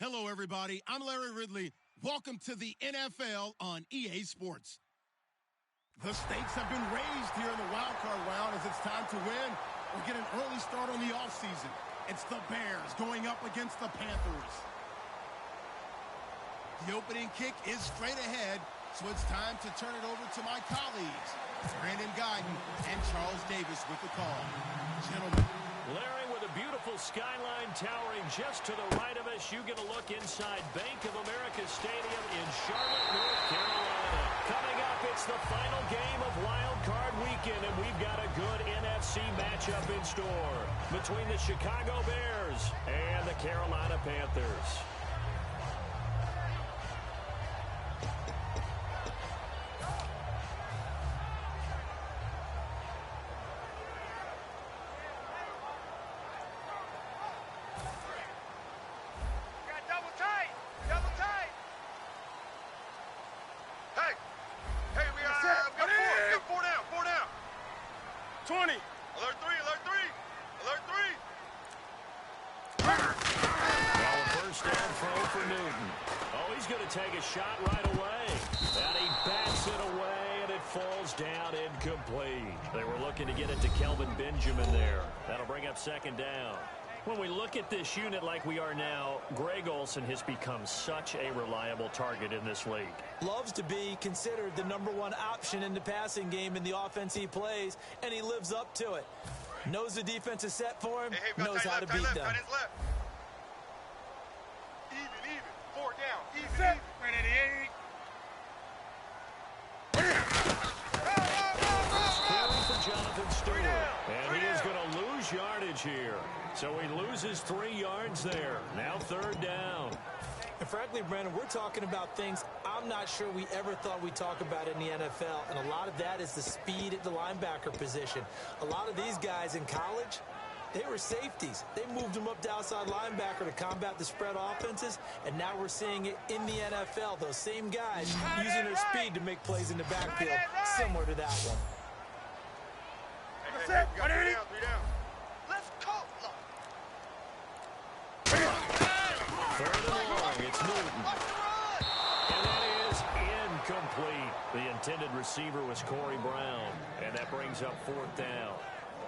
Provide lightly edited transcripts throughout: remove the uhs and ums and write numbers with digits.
Hello, everybody. I'm Larry Ridley. Welcome to the NFL on EA Sports. The stakes have been raised here in the wild card round as it's time to win or get an early start on the offseason. It's the Bears going up against the Panthers. The opening kick is straight ahead, so it's time to turn it over to my colleagues, Brandon Guyton and Charles Davis with the call. Gentlemen. Larry, with a beautiful skyline towering just to the right of us, you get a look inside Bank of America Stadium in Charlotte, North Carolina. Coming up, it's the final game of Wild Card Weekend, and we've got a good NFC matchup in store between the Chicago Bears and the Carolina Panthers. 20. Alert 3, alert 3. Alert 3. Well, a first down throw for Newton. Oh, he's going to take a shot right away. And he bats it away, and it falls down incomplete. They were looking to get it to Kelvin Benjamin there. That'll bring up second down. When we look at this unit like we are now, Greg Olsen has become such a reliable target in this league. Loves to be considered the #1 option in the passing game in the offense he plays, and he lives up to it. Knows the defense is set for him, knows how to beat them. Even. 4 down. Even. 88. For Jonathan Stewart. And he is going to lose yardage here. So he loses 3 yards there. Now third down. And frankly, Brandon, we're talking about things I'm not sure we ever thought we'd talk about in the NFL. And a lot of that is the speed at the linebacker position. A lot of these guys in college, they were safeties. They moved them up to outside linebacker to combat the spread offenses. And now we're seeing it in the NFL. Those same guys using their speed to make plays in the backfield, similar to that one. That's it. 3 down. Let's go. Third and long. It's Newton. And that is incomplete. The intended receiver was Corey Brown. And that brings up fourth down.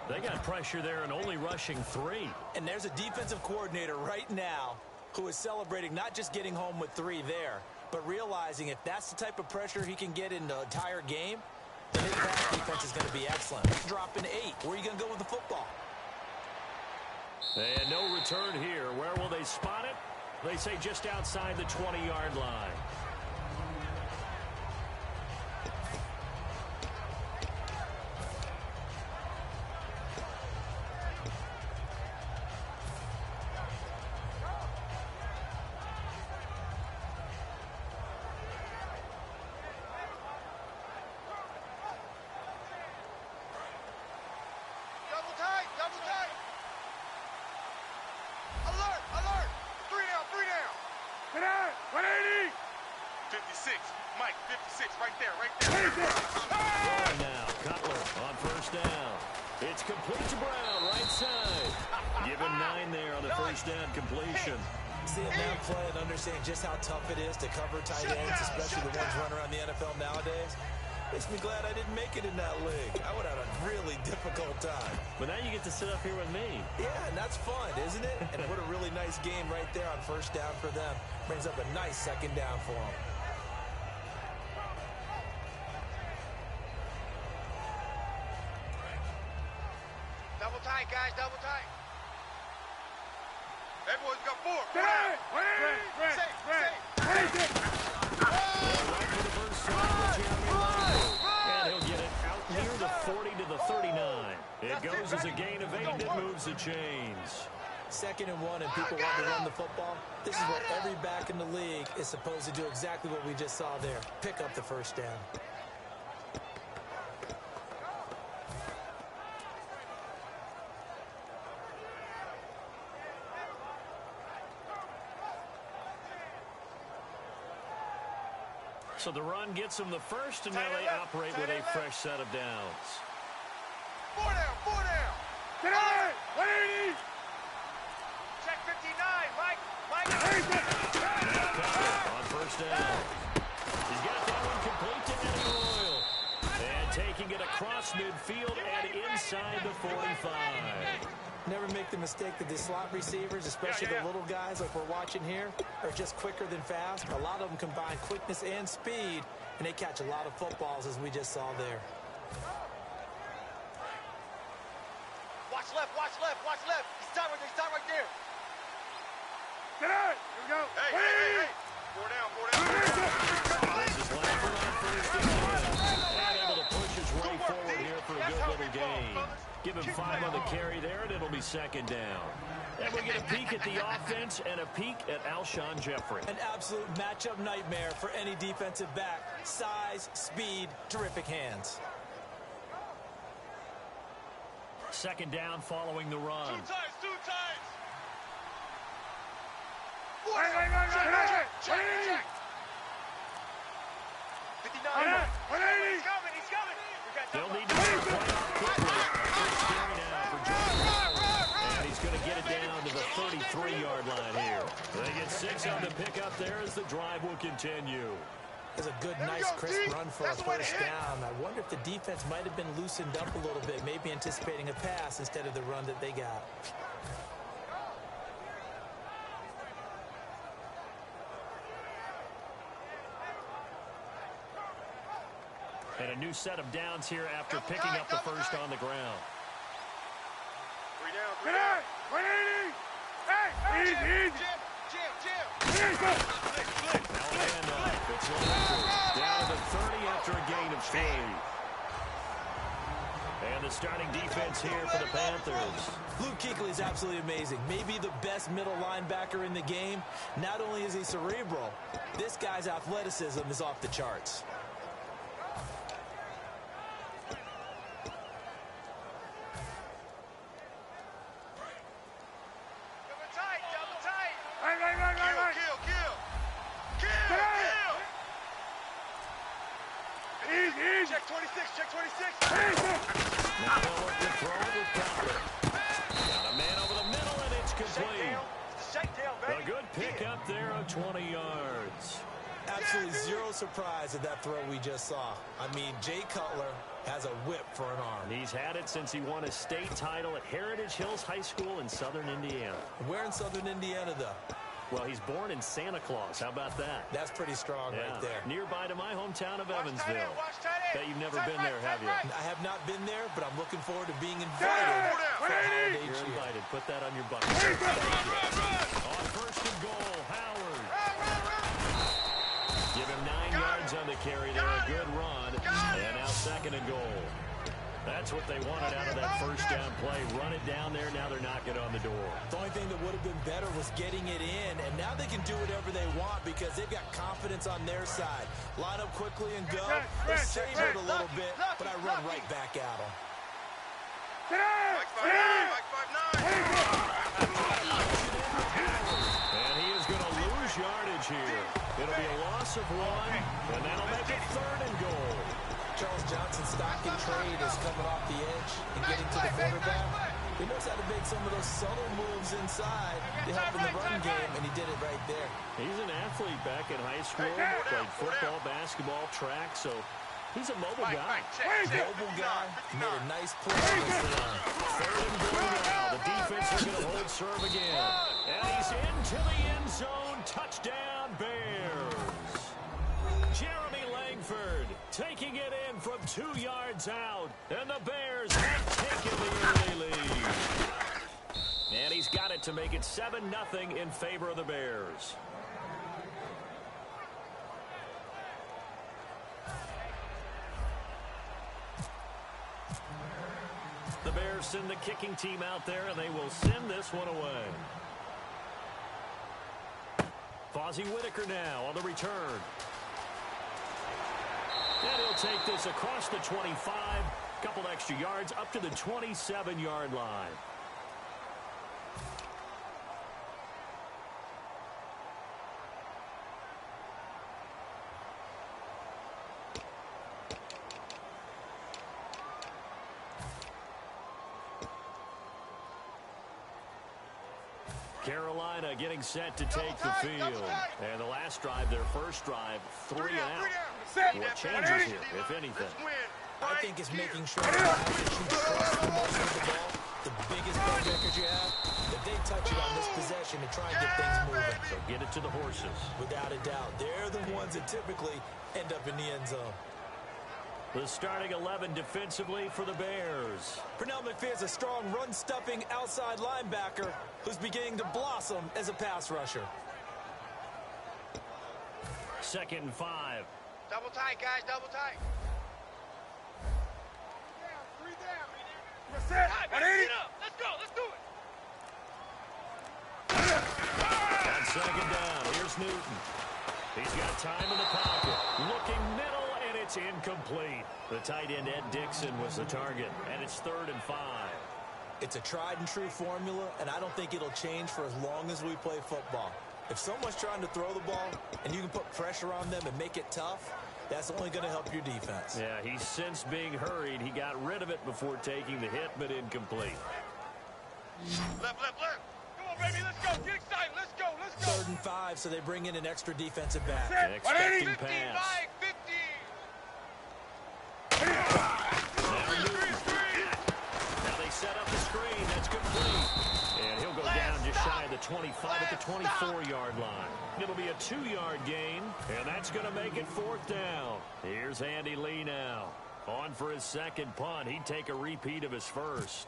They got pressure there and only rushing 3. And there's a defensive coordinator right now who is celebrating not just getting home with 3 there, but realizing if that's the type of pressure he can get in the entire game, the his pass defense is going to be excellent. Dropping 8. Where are you going to go with the football? And no return here. Where will they spot it? They say just outside the 20-yard line. Double tight. Alert. 3 down. Get out. 180. 56. Mike, 56. Right there. Going now. Cutler on first down. It's complete to Brown, right side. Give him 9 there on the first down completion. Seeing that play and understand just how tough it is to cover tight ends, especially the ones running around the NFL nowadays, makes me glad I didn't make it in that league. I would have had a really difficult time. But now you get to sit up here with me. Yeah, and that's fun, isn't it? And what a really nice game right there on first down for them. Brings up a nice second down for them. Double tight, guys. Double tight. Everyone's got 4. Right. And he'll get it out near the 40 to the 39. It goes as a gain of 8 that moves the chains. 2nd and 1 and people want to run the football. This is what every back in the league is supposed to do, exactly what we just saw there. Pick up the first down. So the run gets them the first, and now they operate with a fresh set of downs. 4 down. Get out. 180. Check 59. Mike. On first down. He's got that one complete to Eddie Royal. And taking it across midfield and inside the 45. Never make the mistake that the slot receivers, especially the little guys like we're watching here, are just quicker than fast. A lot of them combine quickness and speed, and they catch a lot of footballs, as we just saw there. Watch left. He's tied right there. Get out. Here we go. Hey. 4 down. This is Langford on first down. And able to push his way forward here for a good little gain. Give him 5 on the carry there, and it'll be second down. And we get a peek at the offense and a peek at Alshon Jeffrey. An absolute matchup nightmare for any defensive back. Size, speed, terrific hands. Second down following the run. 2 times. Check. 59. 180. He's coming. They'll need to make a play quickly. And 6 on the pickup there as the drive will continue. It's a good, nice, crisp run for a first down. I wonder if the defense might have been loosened up a little bit, maybe anticipating a pass instead of the run that they got. And a new set of downs here after picking up the first on the ground. 3 down. 180. Hey, easy. It's down to the 30 after a gain of 3. And the starting defense here for the Panthers. Luke Kuechly is absolutely amazing. Maybe the best middle linebacker in the game. Not only is he cerebral, this guy's athleticism is off the charts. Check 26, check 26. Now they'll look to throw it with Cutler. Got a man over the middle, and it's complete. A good pickup there of 20 yards. Absolutely zero surprise at that throw we just saw. I mean, Jay Cutler has a whip for an arm. He's had it since he won a state title at Heritage Hills High School in southern Indiana. Where in southern Indiana, though? Well, he's born in Santa Claus. How about that? That's pretty strong right there. Nearby to my hometown of Evansville. Bet you've never been there, have you? I have not been there, but I'm looking forward to being invited for a holiday. You're invited. Put that on your bucket. On first and goal, Howard. Give him 9 yards on the carry there. A good run. And now second and goal. That's what they wanted out of that first down play. Run it down there. Now they're knocking on the door. The only thing that would have been better was getting it in, and now they can do whatever they want because they've got confidence on their side. Line up quickly and go. They savor it a little bit, but I run right back at them. And he is going to lose yardage here. It'll be a loss of 1, and that'll make it third and goal. Charles Johnson's stock and trade is coming off the edge and getting to the quarterback. He knows how to make some of those subtle moves inside to help in the run game, and he did it right there. He's an athlete back in high school, played football, basketball, track, so he's a mobile guy. Mobile guy, made a nice play on this run. Third and goal now. The defense is going to hold serve again. And he's into the end zone. Touchdown, Bears. Jeremy Langford taking it in from 2 yards out. And the Bears have taken the early lead. And he's got it to make it 7-0 in favor of the Bears. The Bears send the kicking team out there, and they will send this one away. Fozzie Whitaker now on the return. And he'll take this across the 25, couple extra yards up to the 27-yard line. Carolina getting set to take the field. And the last drive, their first drive, 3 and out. What changes here, if anything? I think it's making sure that you trust the motion of the ball, the biggest playmakers you have, that they touch it on this possession and try and get things moving. So get it to the horses. Without a doubt. They're the ones that typically end up in the end zone. The starting 11 defensively for the Bears. Pernell McPherson's a strong run-stuffing outside linebacker who's beginning to blossom as a pass rusher. 2nd and 5. Double tight, guys, double tight. 3 down. Let's go, let's do it. On 2nd down, here's Newton. He's got time in the pocket. Looking middle, and it's incomplete. The tight end, Ed Dixon, was the target, and it's 3rd and 5. It's a tried-and-true formula, and I don't think it'll change for as long as we play football. If someone's trying to throw the ball and you can put pressure on them and make it tough, that's only going to help your defense. Yeah, he's since being hurried. He got rid of it before taking the hit, but incomplete. Left. Come on, baby. Let's go. Get excited. Let's go. Let's go. 3rd and 5, so they bring in an extra defensive back. Expecting 50, pass. Mike, 50. Now they set up the screen. That's complete. And he'll go down just shy of the 25 at the 24-yard line. It'll be a 2-yard gain, and that's going to make it 4th down. Here's Andy Lee now. On for his second punt. He'd take a repeat of his first.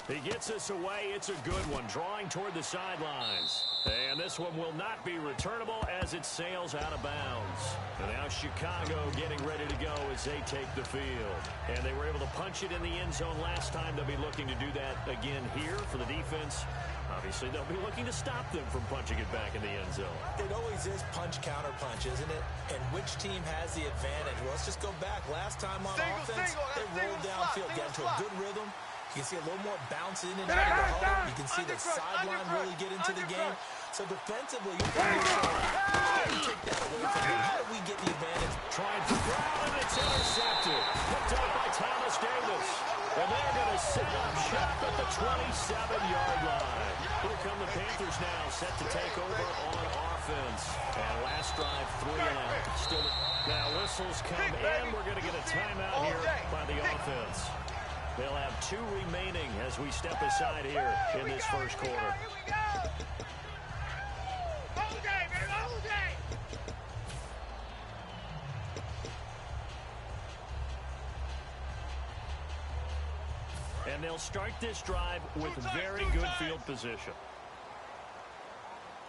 He gets us away. It's a good one, drawing toward the sidelines. And this one will not be returnable as it sails out of bounds. And now Chicago getting ready to go as they take the field. And they were able to punch it in the end zone last time. They'll be looking to do that again here for the defense. Obviously, they'll be looking to stop them from punching it back in the end zone. It always is punch-counter-punch, isn't it? And which team has the advantage? Well, let's just go back. Last time on offense, they rolled downfield, got into a good rhythm. You can see a little more bounce in and out of the huddle. You can see the sideline really get into the game. So defensively, you can take that away from them. How do we get the advantage? Trying for ground, and it's intercepted. Picked up by Thomas Davis. And they're going to set up shop at the 27-yard line. Here come the Panthers now, set to take over on offense. And last drive, 3 and out. Still, now whistles come in. We're going to get a timeout here by the offense. They'll have 2 remaining as we step aside here in this first quarter. Here we go. Whole day, man, whole day. And they'll start this drive with very good field position.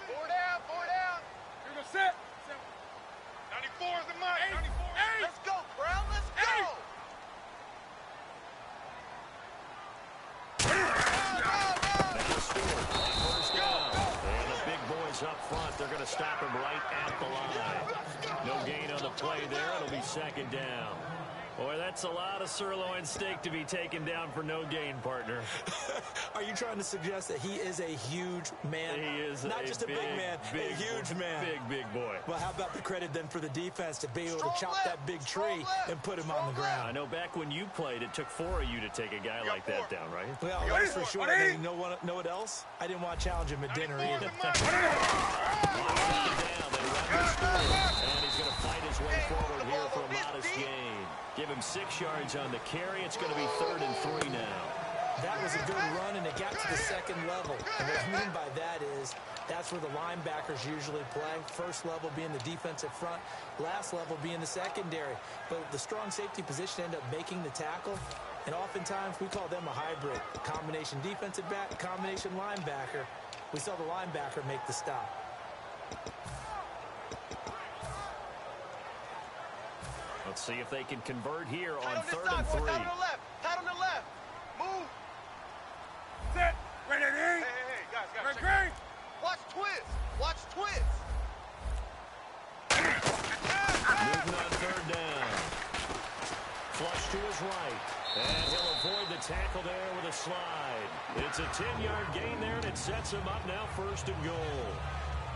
4 down, 4 down. You're going to set. 94 is the mark. 94. Let's go, Brown. Let's go. First down. And the big boys up front, they're going to stop him right at the line. No gain on the play there. It'll be 2nd down. Boy, that's a lot of sirloin steak to be taken down for no gain, partner. Are you trying to suggest that he is a huge man? He is not just a big man, a huge man. Big boy. Well, how about the credit then for the defense to be able to chop that big tree and put him on the ground? I know back when you played, it took 4 of you to take a guy like that down, right? Well, that's for sure. I mean, know what else? I didn't want to challenge him at dinner either. And he's going to fight his way forward here for a modest gain. Give him 6 yards on the carry. It's going to be 3rd and 3 now. That was a good run, and it got to the 2nd level. And what I mean by that is that's where the linebackers usually play. First level being the defensive front, last level being the secondary. But the strong safety position ended up making the tackle. And oftentimes we call them a hybrid. Combination defensive back, combination linebacker. We saw the linebacker make the stop. Let's see if they can convert here on Tight 3rd and 3. Tight on the left. Tight on the left. Move. Set. Ready, Hey, guys. Ready. Watch twist. Watch twist. Moving on 3rd down. Flush to his right. And he'll avoid the tackle there with a slide. It's a 10-yard gain there, and it sets him up now 1st and goal.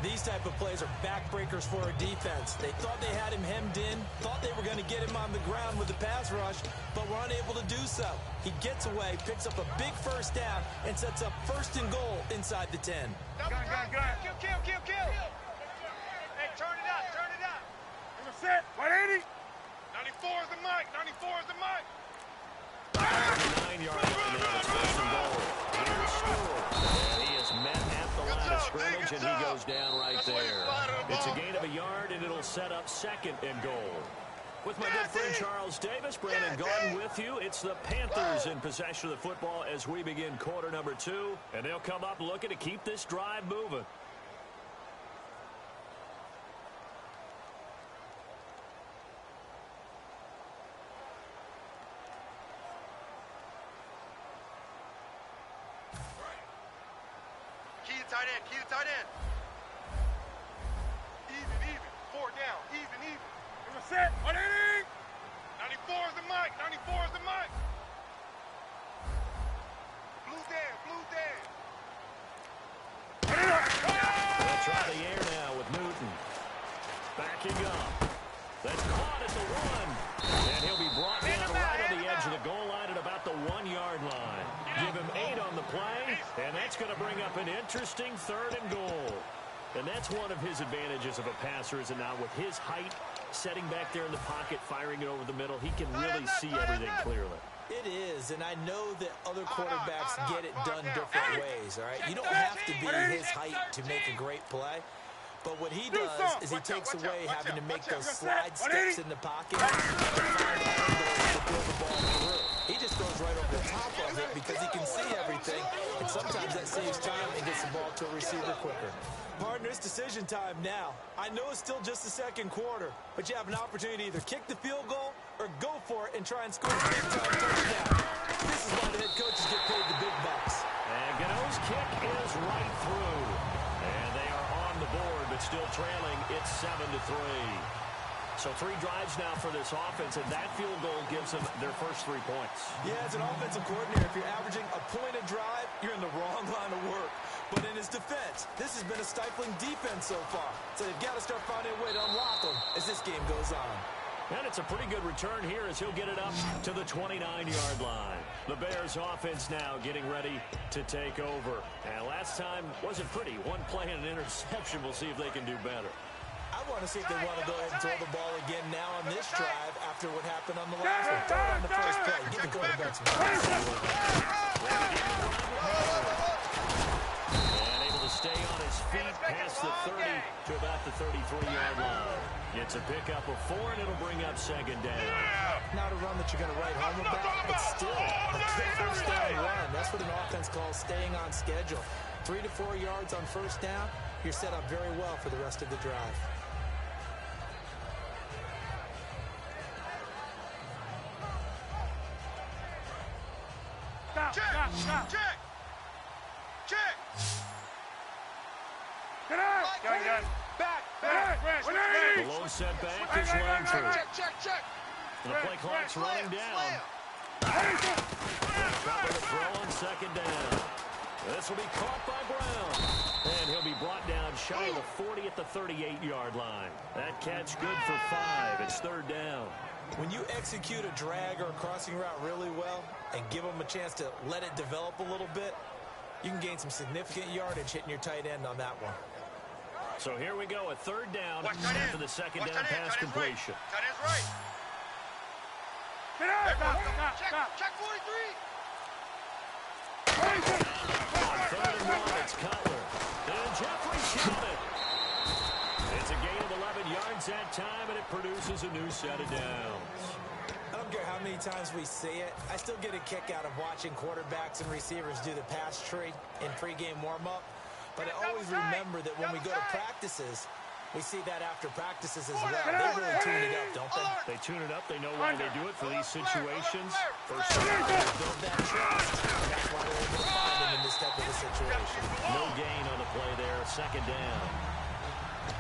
These type of plays are backbreakers for a defense. They thought they had him hemmed in, thought they were going to get him on the ground with the pass rush, but were unable to do so. He gets away, picks up a big 1st down, and sets up 1st and goal inside the 10. Gun. Kill. Hey, turn it out. Set. 180. 94 is the mic. 9-yard line now. It's 1st and goal. Here's Stewart. And he is met at the line of scrimmage, and he goes down right there. It's a gain of a yard, and it'll set up 2nd and goal. With my good friend Charles Davis, Brandon Gordon with you. It's the Panthers in possession of the football as we begin quarter number 2. And they'll come up looking to keep this drive moving. Key to tight end. Even. 4 down. Even. Set. 180. 94 is the mic. Blue Dan. They'll try the air now with Newton. Backing up. That's caught at the 1. And he'll be brought down right on the edge of the goal line at about the 1-yard line. Give interesting 3rd and goal. And that's one of his advantages of a passer, is it not? With his height, setting back there in the pocket, firing it over the middle, he can really see everything clearly. It is, and I know that other quarterbacks get it done different ways, all right? You don't have to be his height to make a great play. But what he does is he takes away having to make those slide steps in the pocket to find angles to throw the ball through. He just goes right over the top of it because he can see everything, and sometimes that saves time and gets the ball to a receiver quicker. Partner, it's decision time now. I know it's still just the 2nd quarter, but you have an opportunity to either kick the field goal or go for it and try and score a big-time touchdown. This is why the head coaches get paid the big bucks. And Gano's kick is right through. And they are on the board, but still trailing. It's 7-3. So 3 drives now for this offense, and that field goal gives them their first 3 points. Yeah, as an offensive coordinator, if you're averaging a point a drive, you're in the wrong line of work. But in his defense, this has been a stifling defense so far. So they've got to start finding a way to unlock them as this game goes on. And it's a pretty good return here as he'll get it up to the 29-yard line. The Bears offense now getting ready to take over. And last time wasn't pretty. 1 play and an interception. We'll see if they can do better. I want to see if they want to go ahead and throw the ball again now on this drive after what happened on the last one. Throw it on the first play. Get the quarterback some time. And able to stay on his feet past the 30 to about the 33-yard line. It's a pickup of 4, and it'll bring up 2nd down. Not a run that you're going to write home about, but still a good first down run. That's what an offense calls staying on schedule. 3 to 4 yards on first down, you're set up very well for the rest of the drive. Check! Get out! Gun. Back! The low setback is Langford. Check! The play clock's running down. Cover the throw on 2nd down. This will be caught by Brown. And he'll be brought down shy of the 40 at the 38-yard line. That catch good for 5. It's 3rd down. When you execute a drag or a crossing route really well and give them a chance to let it develop a little bit, you can gain some significant yardage hitting your tight end on that one. So here we go, a 3rd down after the 2nd down pass completion. Tight end's right. Get out! Check 43! On 3rd and 1, it's Cutler. And Jeffrey's got it. It's a gain of 11 yards that time, and it produces a new set of downs. I don't care how many times we see it. I still get a kick out of watching quarterbacks and receivers do the pass tree in pregame warm-up. But I always remember that when we go to practices, we see that after practices as well. They really tune it up, don't they? They tune it up. They know why they do it for these situations. First time, build that trust. And that's why they're able to find him in this type of a situation. no gain on the play there. 2nd down.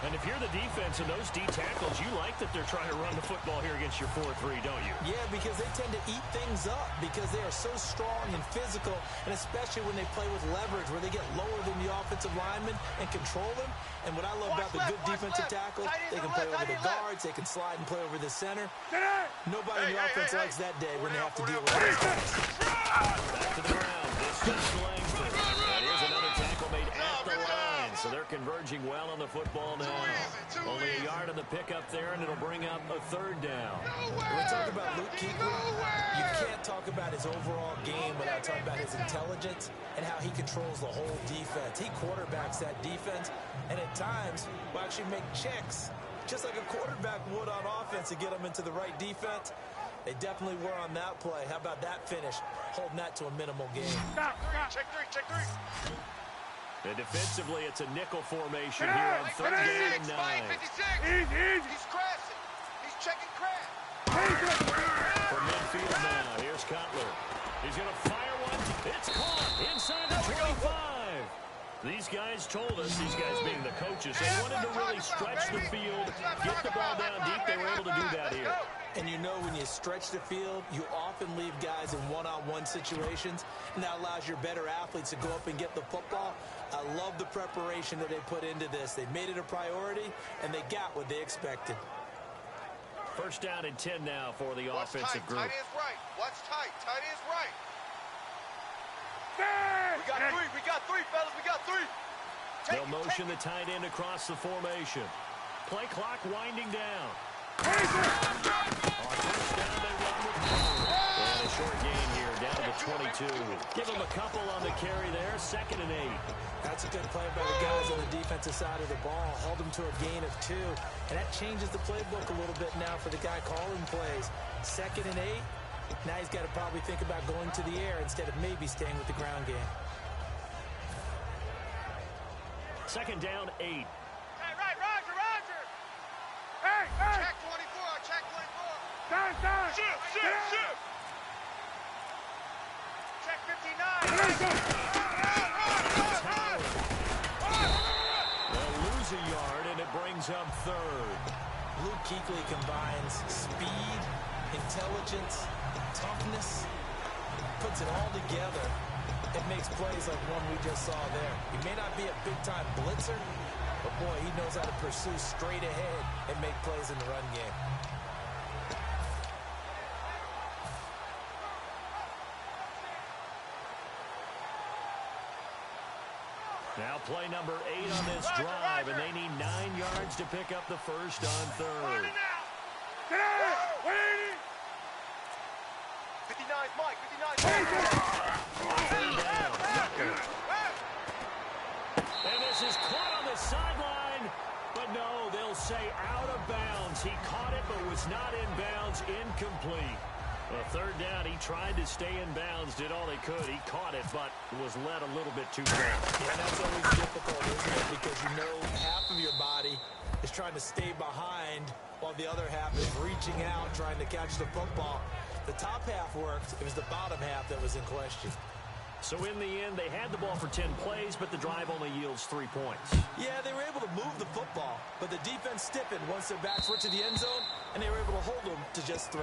And if you're the defense and those D tackles, you like that they're trying to run the football here against your 4-3, don't you? Yeah, because they tend to eat things up because they are so strong and physical, and especially when they play with leverage where they get lower than the offensive linemen and control them. And what I love about the good defensive tackles, they can play over the guards, they can slide and play over the center. Nobody in the offense likes that day when they have to deal with those guys. Back to the ground. This is Langford. And here's another tackle made at the line. So they're converging well on the football now. Only a yard on the pickup there, and it'll bring up a 3rd down. When we talk about Luke Kuechly, you can't talk about his overall game without talking about his intelligence and how he controls the whole defense. He quarterbacks that defense, and at times will actually make checks, just like a quarterback would on offense to get them into the right defense. They definitely were on that play. How about that finish? Holding that to a minimal gain. Check three. And defensively, it's a nickel formation here on 3rd down and 9. He's crashing. He's checking crash. From midfield now, here's Cutler. He's going to fire one. It's caught inside the 25. These guys told us, these guys being the coaches, they wanted to really stretch the field, get the ball down deep. They were able to do that here. And you know when you stretch the field, you often leave guys in one-on-one situations, and that allows your better athletes to go up and get the football. I love the preparation that they put into this. They made it a priority, and they got what they expected. First down and 10 now for the offensive group. Tight is right. Watch tight. Tight is right. got three, fellas. We got three. They'll motion the tight end across the formation. Play clock winding down. On first down, they run with power. And a short gain here, down to the 22. Give them a couple on the carry there, 2nd and 8. That's a good play by the guys on the defensive side of the ball. Held them to a gain of 2. And that changes the playbook a little bit now for the guy calling plays. 2nd and 8. Now he's got to probably think about going to the air instead of maybe staying with the ground game. 2nd down, 8. Hey, right, Roger. Hey. Check 24. Shift. Check 59. They'll lose a yard, and it brings up 3rd. Luke Kuechly combines speed, intelligence, toughness, puts it all together. It makes plays like one we just saw there. He may not be a big-time blitzer, but boy, he knows how to pursue straight ahead and make plays in the run game. Now play number 8 on this drive, and they need 9 yards to pick up the first on 3rd. 59's Mike. 59's And this is caught on the sideline, but no, they'll say out of bounds. He caught it, but was not in bounds, incomplete. Well, 3rd down, he tried to stay in bounds, did all he could. He caught it, but was led a little bit too far. Yeah, that's always difficult, isn't it? Because you know half of your body is trying to stay behind while the other half is reaching out, trying to catch the football. The top half worked. It was the bottom half that was in question. So in the end, they had the ball for 10 plays, but the drive only yields 3 points. Yeah, they were able to move the football, but the defense stiffened once their backs were to the end zone, and they were able to hold them to just 3.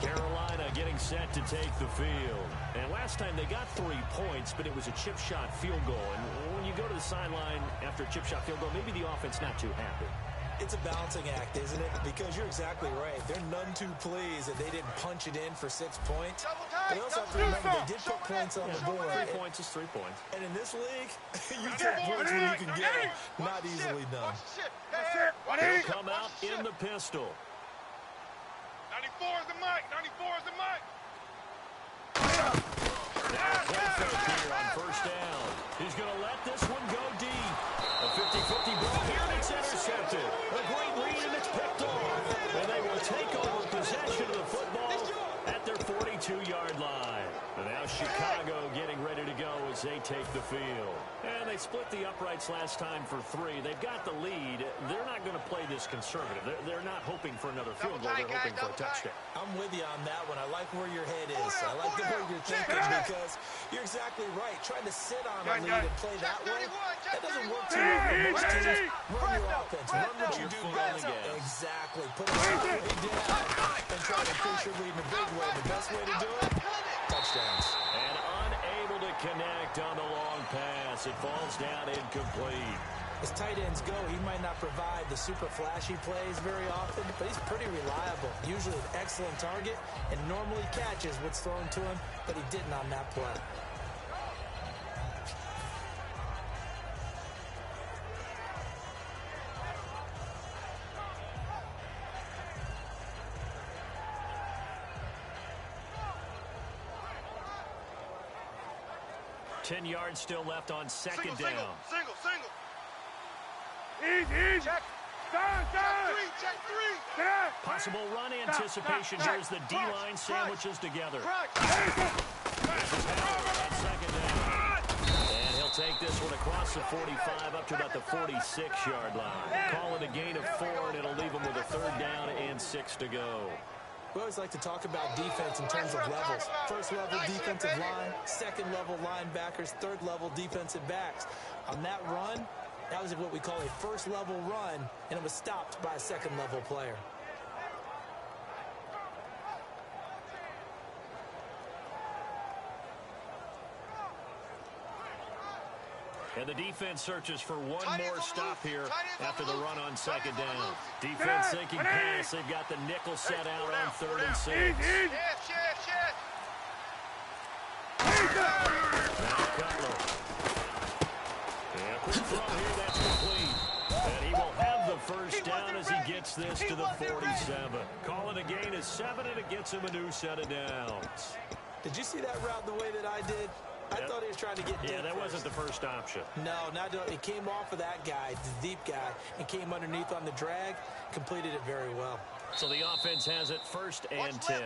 Carolina getting set to take the field. And last time they got 3 points, but it was a chip shot field goal. And when you go to the sideline after a chip shot field goal, maybe the offense not too happy. It's a balancing act, isn't it? Because you're exactly right. They're none too pleased that they didn't punch it in for 6 points. But they also have to remember they did put points on the board. 3 points is 3 points. And in this league, you take points when you can get them. Not easily done. He'll come out in the pistol. 94 is the mic. Now play fake here on first down. He's going to let this one go deep. A 50-50 ball here, and it's intercepted. A great read, and it's picked off. And they will take over possession of the football at their 42-yard line. And now Chicago getting ready to go as they take the field. And they split the uprights last time for 3. They've got the lead. They're not going to play this conservative. They're not hoping for another field goal. They're hoping for a touchdown. I'm with you on that one. I like where your head is. I like the way you're thinking because you're exactly right. Trying to sit on a lead and play that way, that doesn't work too well for most teams. Run your offense. Run what you do best. Exactly. Put it way down and try to increase your lead in a big way. The best way to do it, touchdowns. And unable to connect on the long pass. It falls down incomplete. As tight ends go, he might not provide the super flashy plays very often, but he's pretty reliable. Usually an excellent target and normally catches what's thrown to him, but he didn't on that play. Ten yards still left on second down. Single. Easy. Check. Check three. Possible run anticipation here as the D-line sandwiches together. This is Howard on second down. And he'll take this one across the 45 up to about the 46-yard line. Call it a gain of 4, and it'll leave them with a 3rd down and 6 to go. We always like to talk about defense in terms of levels. First level defensive line, second level linebackers, third level defensive backs. On that run, that was what we call a first level run, and it was stopped by a second level player. And the defense searches for one more stop here after the run on second down. Defense thinking pass. They've got the nickel set out on 3rd and 6. Now Cutler. And quick throw here, that's complete. And he will have the first down as he gets this to the 47. Calling a gain of 7, and it gets him a new set of downs. Did you see that route the way that I did? I thought he was trying to get deep. Yeah, that wasn't the first option. No, it came off of that guy, the deep guy, and came underneath on the drag, completed it very well. So the offense has it first and 10.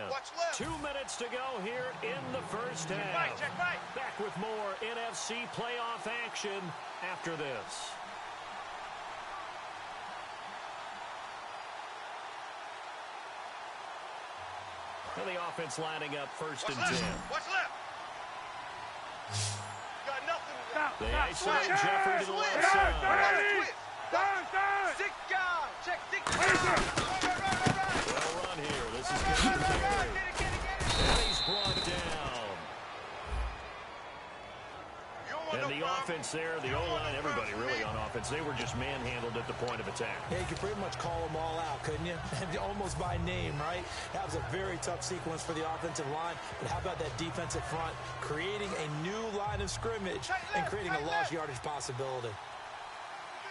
2 minutes to go here in the first half. Back with more NFC playoff action after this. And the offense lining up first and 10. What's left? Got nothing. They isolate Jeffrey to the left side. Six guys. Check six guys. Well run here. This is good for carry. And he's brought down. And the offense there, the O-line, everybody really on offense, they were just manhandled at the point of attack. Yeah, you could pretty much call them all out, couldn't you? Almost by name, right? That was a very tough sequence for the offensive line. But how about that defensive front creating a new line of scrimmage and creating a lost yardage possibility?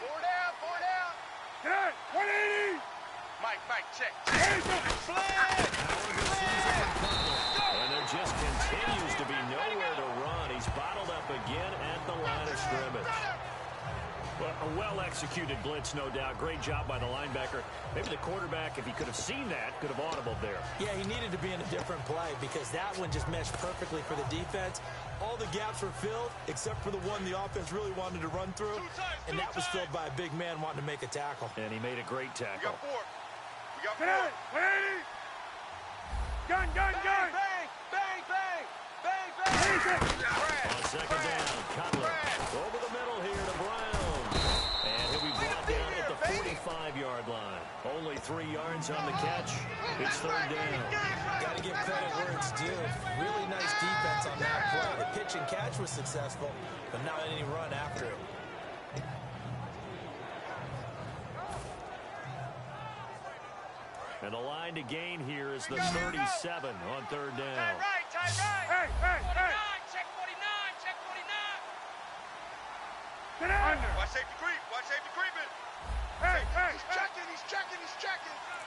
4 down, 4 down. Good, 180. Mike, check. And there just continues to be nowhere to run. He's bottled up again at the line of scrimmage. Well, a well-executed blitz, no doubt. Great job by the linebacker. Maybe the quarterback, if he could have seen that, could have audibled there. Yeah, he needed to be in a different play because that one just meshed perfectly for the defense. All the gaps were filled except for the one the offense really wanted to run through, and that was filled by a big man wanting to make a tackle. And he made a great tackle. We got 4. 180. Gun. Bang. On second down, Cutler over the middle here to Brown. And he'll be brought down at the 45-yard line. Only 3 yards on the catch. It's third down. Got to give credit where it's due. Really nice defense on that play. The pitch and catch was successful, but not any run after it. And the line to gain here is the 37 on third down. Tight right. Hey. Check 49. Get under. Watch safety creeping. Hey. He's checking.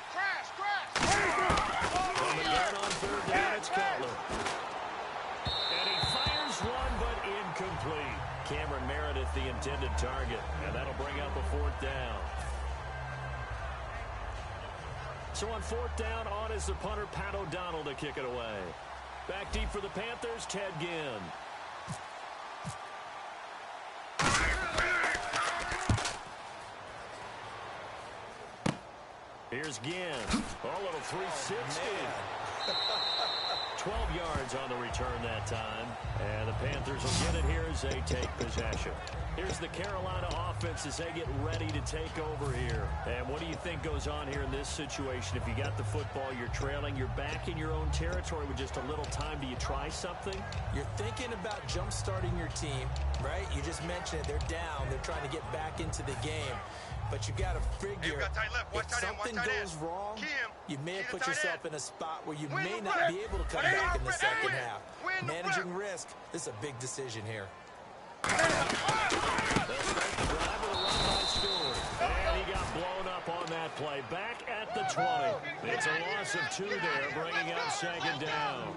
Crash. Coming down on third down, it's Cutler. And he fires one, but incomplete. Cameron Meredith, the intended target. And that'll bring up a 4th down. So on 4th down, on is the punter, Pat O'Donnell, to kick it away. Back deep for the Panthers, Ted Ginn. Here's Ginn. A little 360. 12 yards on the return that time. And the Panthers will get it here as they take possession. Here's the Carolina offense as they get ready to take over here. And what do you think goes on here in this situation? If you got the football, you're trailing, you're back in your own territory with just a little time. Do you try something? You're thinking about jump-starting your team, right? You just mentioned it. They're down. They're trying to get back into the game. But you got to figure, if something goes wrong, you may have put yourself in a spot where you may not be able to come back in the second half. Managing risk, this is a big decision here. They'll start the drive with a run by Stewart. And he got blown up on that play. Back at the 20. It's a loss of 2 there, bringing up second down.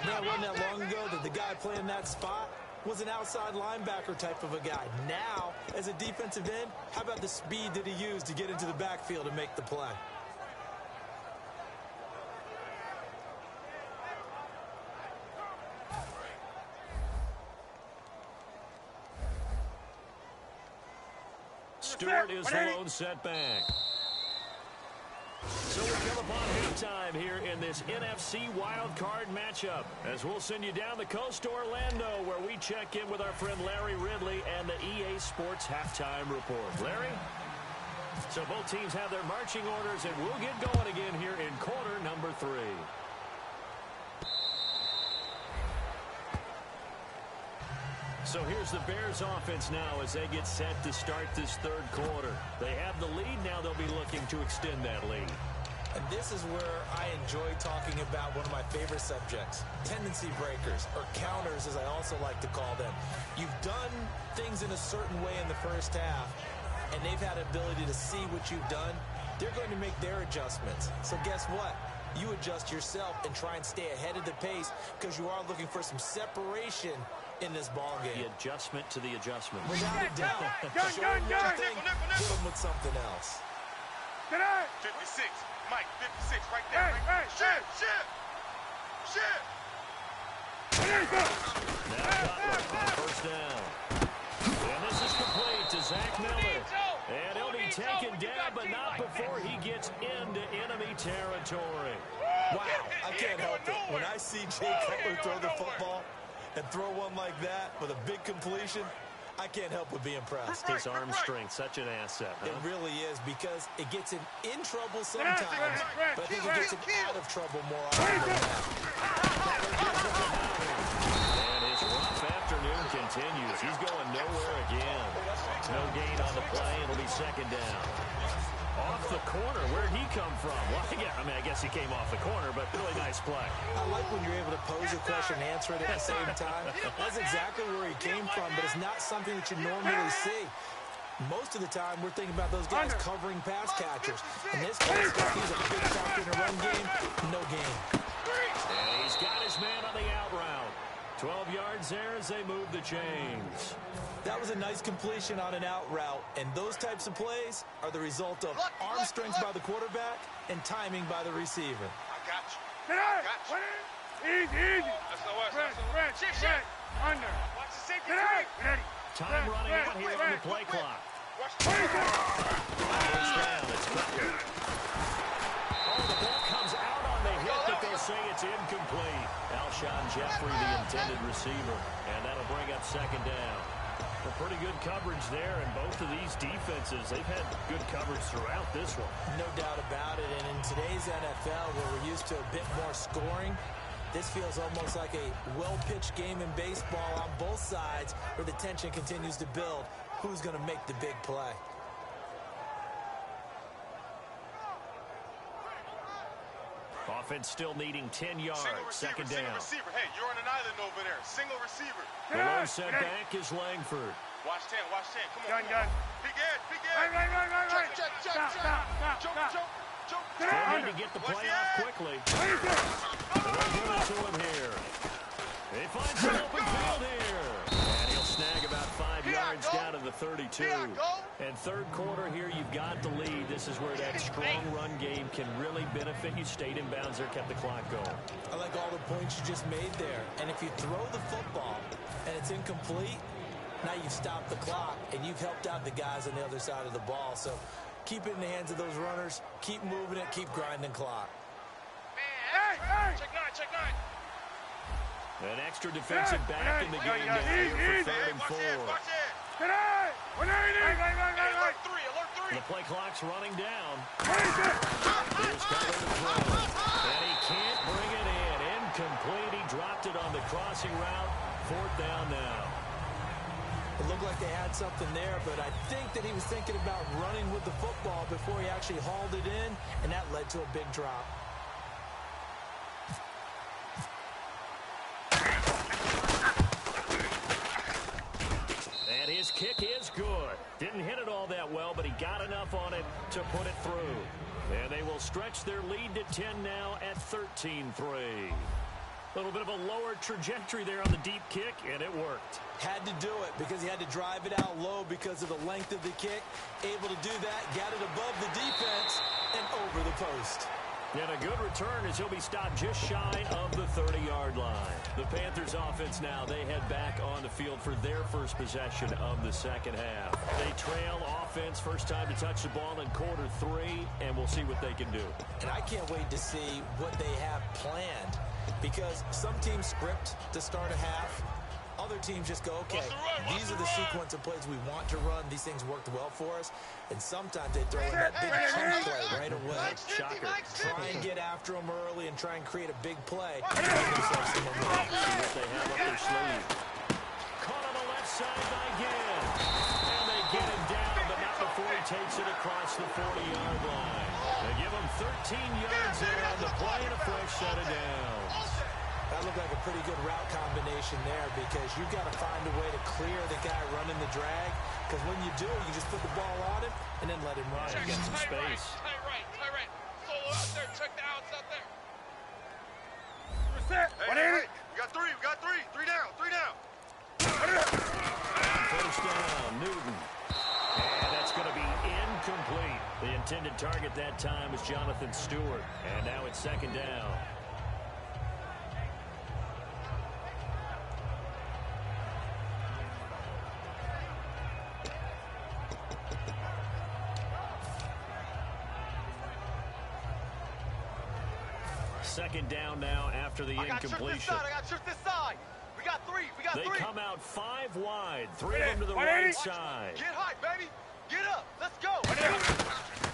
Man, wasn't that long ago that the guy playing that spot was an outside linebacker type of a guy. Now, as a defensive end, how about the speed that he used to get into the backfield and make the play? Stewart is the lone setback. So we come upon halftime here in this NFC wildcard matchup, as we'll send you down the coast to Orlando, where we check in with our friend Larry Ridley and the EA Sports Halftime Report. Larry? So both teams have their marching orders, and we'll get going again here in quarter number 3. So here's the Bears offense now as they get set to start this third quarter. They have the lead. Now they'll be looking to extend that lead. And this is where I enjoy talking about one of my favorite subjects, tendency breakers, or counters as I also like to call them. You've done things in a certain way in the first half, and they've had ability to see what you've done. They're going to make their adjustments. So guess what? You adjust yourself and try and stay ahead of the pace because you are looking for some separation in this ball game. The adjustment to the adjustment. Without a doubt. Show them one thing, hit them with something else. 56. Mike, 56 right there. Hey, shit. Now Butler on first down. And this is complete to Zach Miller. And he'll be taken down, but not before he gets into enemy territory. Wow, I can't help it. When I see Jay Cutler throw the football and throw one like that with a big completion, I can't help but be impressed. His arm strength, such an asset. Huh? It really is, because it gets him in trouble sometimes, but I think it gets him out of trouble more often than that. And his rough afternoon continues. He's going nowhere again. No gain on the play. It'll be second down. Off the corner. Where'd he come from? Well, I guess he came off the corner, but really nice play. I like when you're able to pose a question and answer it at the same time. That's exactly where he came from, but it's not something that you normally see. Most of the time, we're thinking about those guys covering pass catchers. In this case, he's a big factor in the run game. No gain. And he's got his man on the out route. 12 yards there as they move the chains. That was a nice completion on an out route, and those types of plays are the result of arm strength by the quarterback and timing by the receiver. I got you. Easy. That's the West. Shit. Under. Watch the safety. Ready. Time running out here on the play clock. First down, it's Butler. Oh, the ball comes out on the hit, but they say it's incomplete. Alshon Jeffrey, the intended receiver, and that'll bring up second down. Well, pretty good coverage there, and both of these defenses, they've had good coverage throughout this one. No doubt about it, and in today's NFL, where we're used to a bit more scoring, this feels almost like a well-pitched game in baseball on both sides, where the tension continues to build. Who's going to make the big play? Offense still needing 10 yards. Second down. Single receiver. Hey, you're on an island over there. Single receiver. The low set back is Langford. Watch 10. Come on. Gun. Big Ed. Right. Check. Jump. Still need to get the play off quickly. They'll give it to him here. He finds an open field here. And he'll snag about 5 yards down to the 32. And third quarter here, you've got the lead. This is where that strong run game can really benefit you. Stayed in bounds there, kept the clock going. I like all the points you just made there. And if you throw the football and it's incomplete, now you've stopped the clock and you've helped out the guys on the other side of the ball. So keep it in the hands of those runners. Keep moving it. Keep grinding clock. Hey. Check nine. An extra defensive back in the game now here for 3rd and 4. Watch it. 180. Alert 3. The play clock's running down. Here's Cutler to throw. And he can't bring it in. Incomplete. He dropped it on the crossing route. 4th down now. It looked like they had something there, but I think that he was thinking about running with the football before he actually hauled it in, and that led to a big drop. And his kick is good. Didn't hit it all that well, but he got enough on it to put it through. And they will stretch their lead to 10 now at 13-3. A little bit of a lower trajectory there on the deep kick, and it worked. Had to do it because he had to drive it out low because of the length of the kick. Able to do that, got it above the defense and over the post. And a good return as he'll be stopped just shy of the 30-yard line. The Panthers offense now, they head back on the field for their first possession of the second half. They trail offense, first time to touch the ball in quarter 3, and we'll see what they can do. And I can't wait to see what they have planned, because some teams script to start a half. Other teams just go, okay, these are the sequence of plays we want to run. These things worked well for us. And sometimes they throw in that big chunk play right away. Shocker. Try and get after them early and try and create a big play. See what they have up their sleeve. Caught on the left side by Gibb. And they get him down, but not before he takes it across the 40-yard line. They give him 13 yards there on the play and a fresh set of downs. That looked like a pretty good route combination there because you've got to find a way to clear the guy running the drag, because when you do, you just put the ball on him and then let him run. Get some space. Tight right. Solo out there. Check the outs out there. Hey, we got three. Three down. First down, Newton. And that's going to be incomplete. The intended target that time was Jonathan Stewart. And now it's second down. Second down now after the incompletion. I got tripped this side. We got three. They come out 5 wide. 3 of them to the right side. Get high, baby. Get up. Let's go.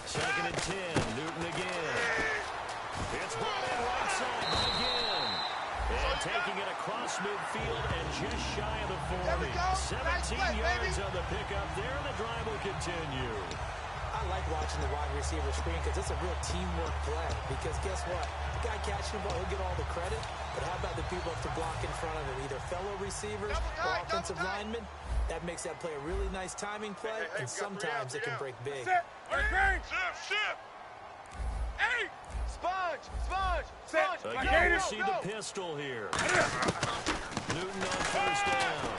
Second and 10. Newton again. It's brought in right side again. And taking it across midfield and just shy of the 40. 17 yards on the pickup there. The drive will continue. I like watching the wide receiver screen because it's a real teamwork play. Because guess what? The guy catching the ball, he'll get all the credit. But how about the people up to block in front of him? Either fellow receivers or offensive linemen. That makes that play a really nice timing play, and sometimes it can break big. Shift. Hey! Sponge! Again, we'll see the pistol here. Newton on first down.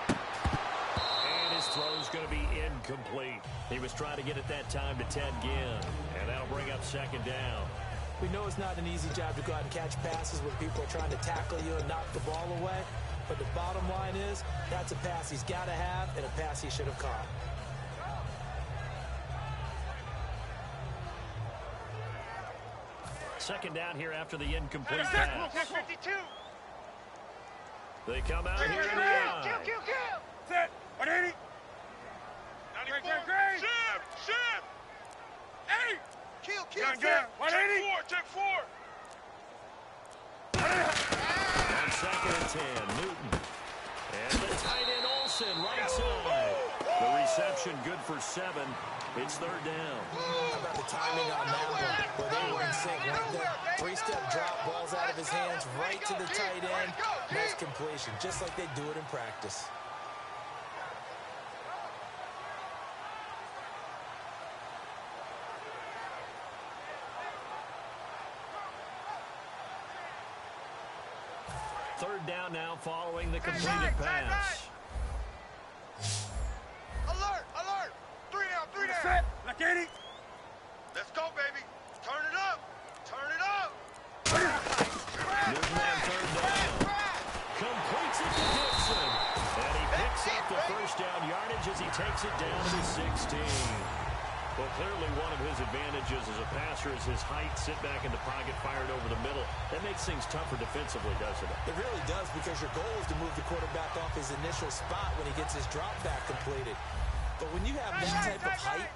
And his throw's going to be incomplete. He was trying to get it that time to Ted Ginn. And that'll bring up second down. We know it's not an easy job to go out and catch passes when people are trying to tackle you and knock the ball away. But the bottom line is, that's a pass he's got to have and a pass he should have caught. Second down here after the incomplete pass. 52. They come out here in the eye. Kill. Set. 180. 94. Shift. Hey. Kill. 180. Check four. On second and 10, Newton. And the tight end Olsen, right side. The reception good for 7. It's third down. How about the timing on that one? Where they were in sync right there. 3-step drop, balls out of his hands, right to the tight end. Nice completion, just like they do it in practice. Third down now following the completed pass. Alert. 3 down. Set. Like 80. Let's go, baby. Turn it up. Newton on third down. Completes it to Gibson. And he picks up the first down yardage as he takes it down to the 16. Well, clearly one of his advantages as a passer is his height. Sit back in the pocket, fired over the middle. That makes things tougher defensively, doesn't it? It really does, because your goal is to move the quarterback off his initial spot when he gets his drop back completed. But when you have that type of height,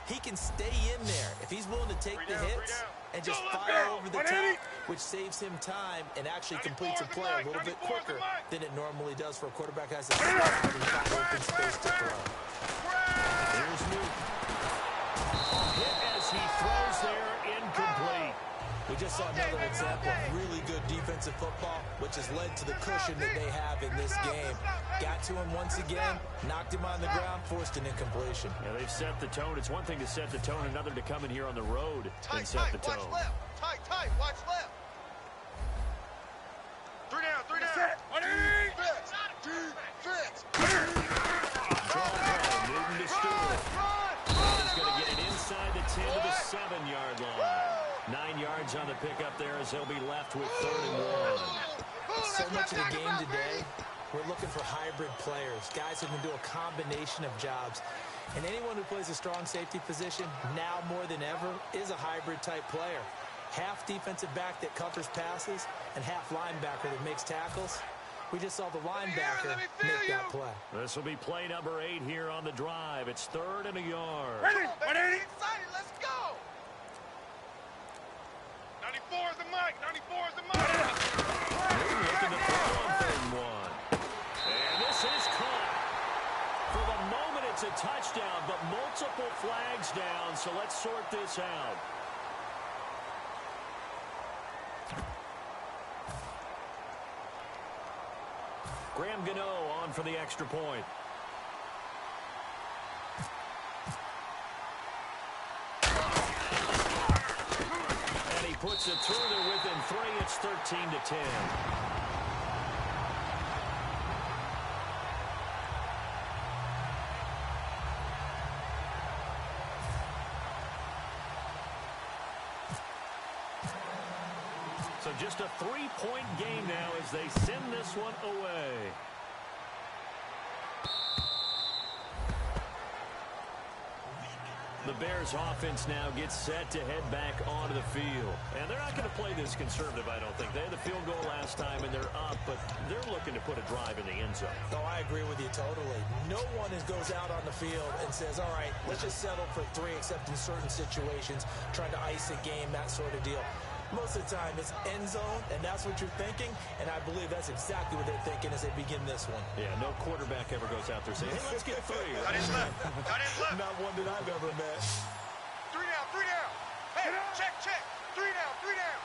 he can stay in there if he's willing to take the hits and just fire over the top, which saves him time and actually completes a play a little bit quicker than it normally does for a quarterback who has to find open space to throw. Here's Newton. Hit as he throws there, incomplete. We just saw another example of really good defensive football, which has led to the cushion that they have in this game. Got to him once again, knocked him on the ground, forced an incompletion. Yeah, they've set the tone. It's one thing to set the tone, another to come in here on the road and set the tone. Watch left. Tight. Watch left. 3 down. Set. 180. Defense. Newton to Stewart. He's going to get it inside the 10 to the 7-yard line. 9 yards on the pickup there as they'll be left with 3rd and 1. So much of the game today, we're looking for hybrid players, guys who can do a combination of jobs. And anyone who plays a strong safety position, now more than ever, is a hybrid type player. Half defensive back that covers passes and half linebacker that makes tackles. We just saw the linebacker make that play. This will be play number 8 here on the drive. It's 3rd and a yard. Ready? 180. Let's go. 94 is the mic. Newton looking to throw on 3rd and 1. And this is caught. For the moment, it's a touchdown, but multiple flags down, so let's sort this out. Graham Gano on for the extra point. And he puts it through. They're within 3. It's 13-10. So just a 3-point game now as they send this one away. The Bears offense now gets set to head back onto the field. And they're not going to play this conservative, I don't think. They had the field goal last time, and they're up, but they're looking to put a drive in the end zone. Oh, I agree with you totally. No one goes out on the field and says, all right, let's just settle for 3, except in certain situations, trying to ice a game, that sort of deal. Most of the time, it's end zone, and that's what you're thinking, and I believe that's exactly what they're thinking as they begin this one. Yeah, no quarterback ever goes out there saying, hey, let's get 3. Got his left. Got his left. Not one that I've ever met. 3 down, 3 down. Hey, check, check. 3 down, 3 down.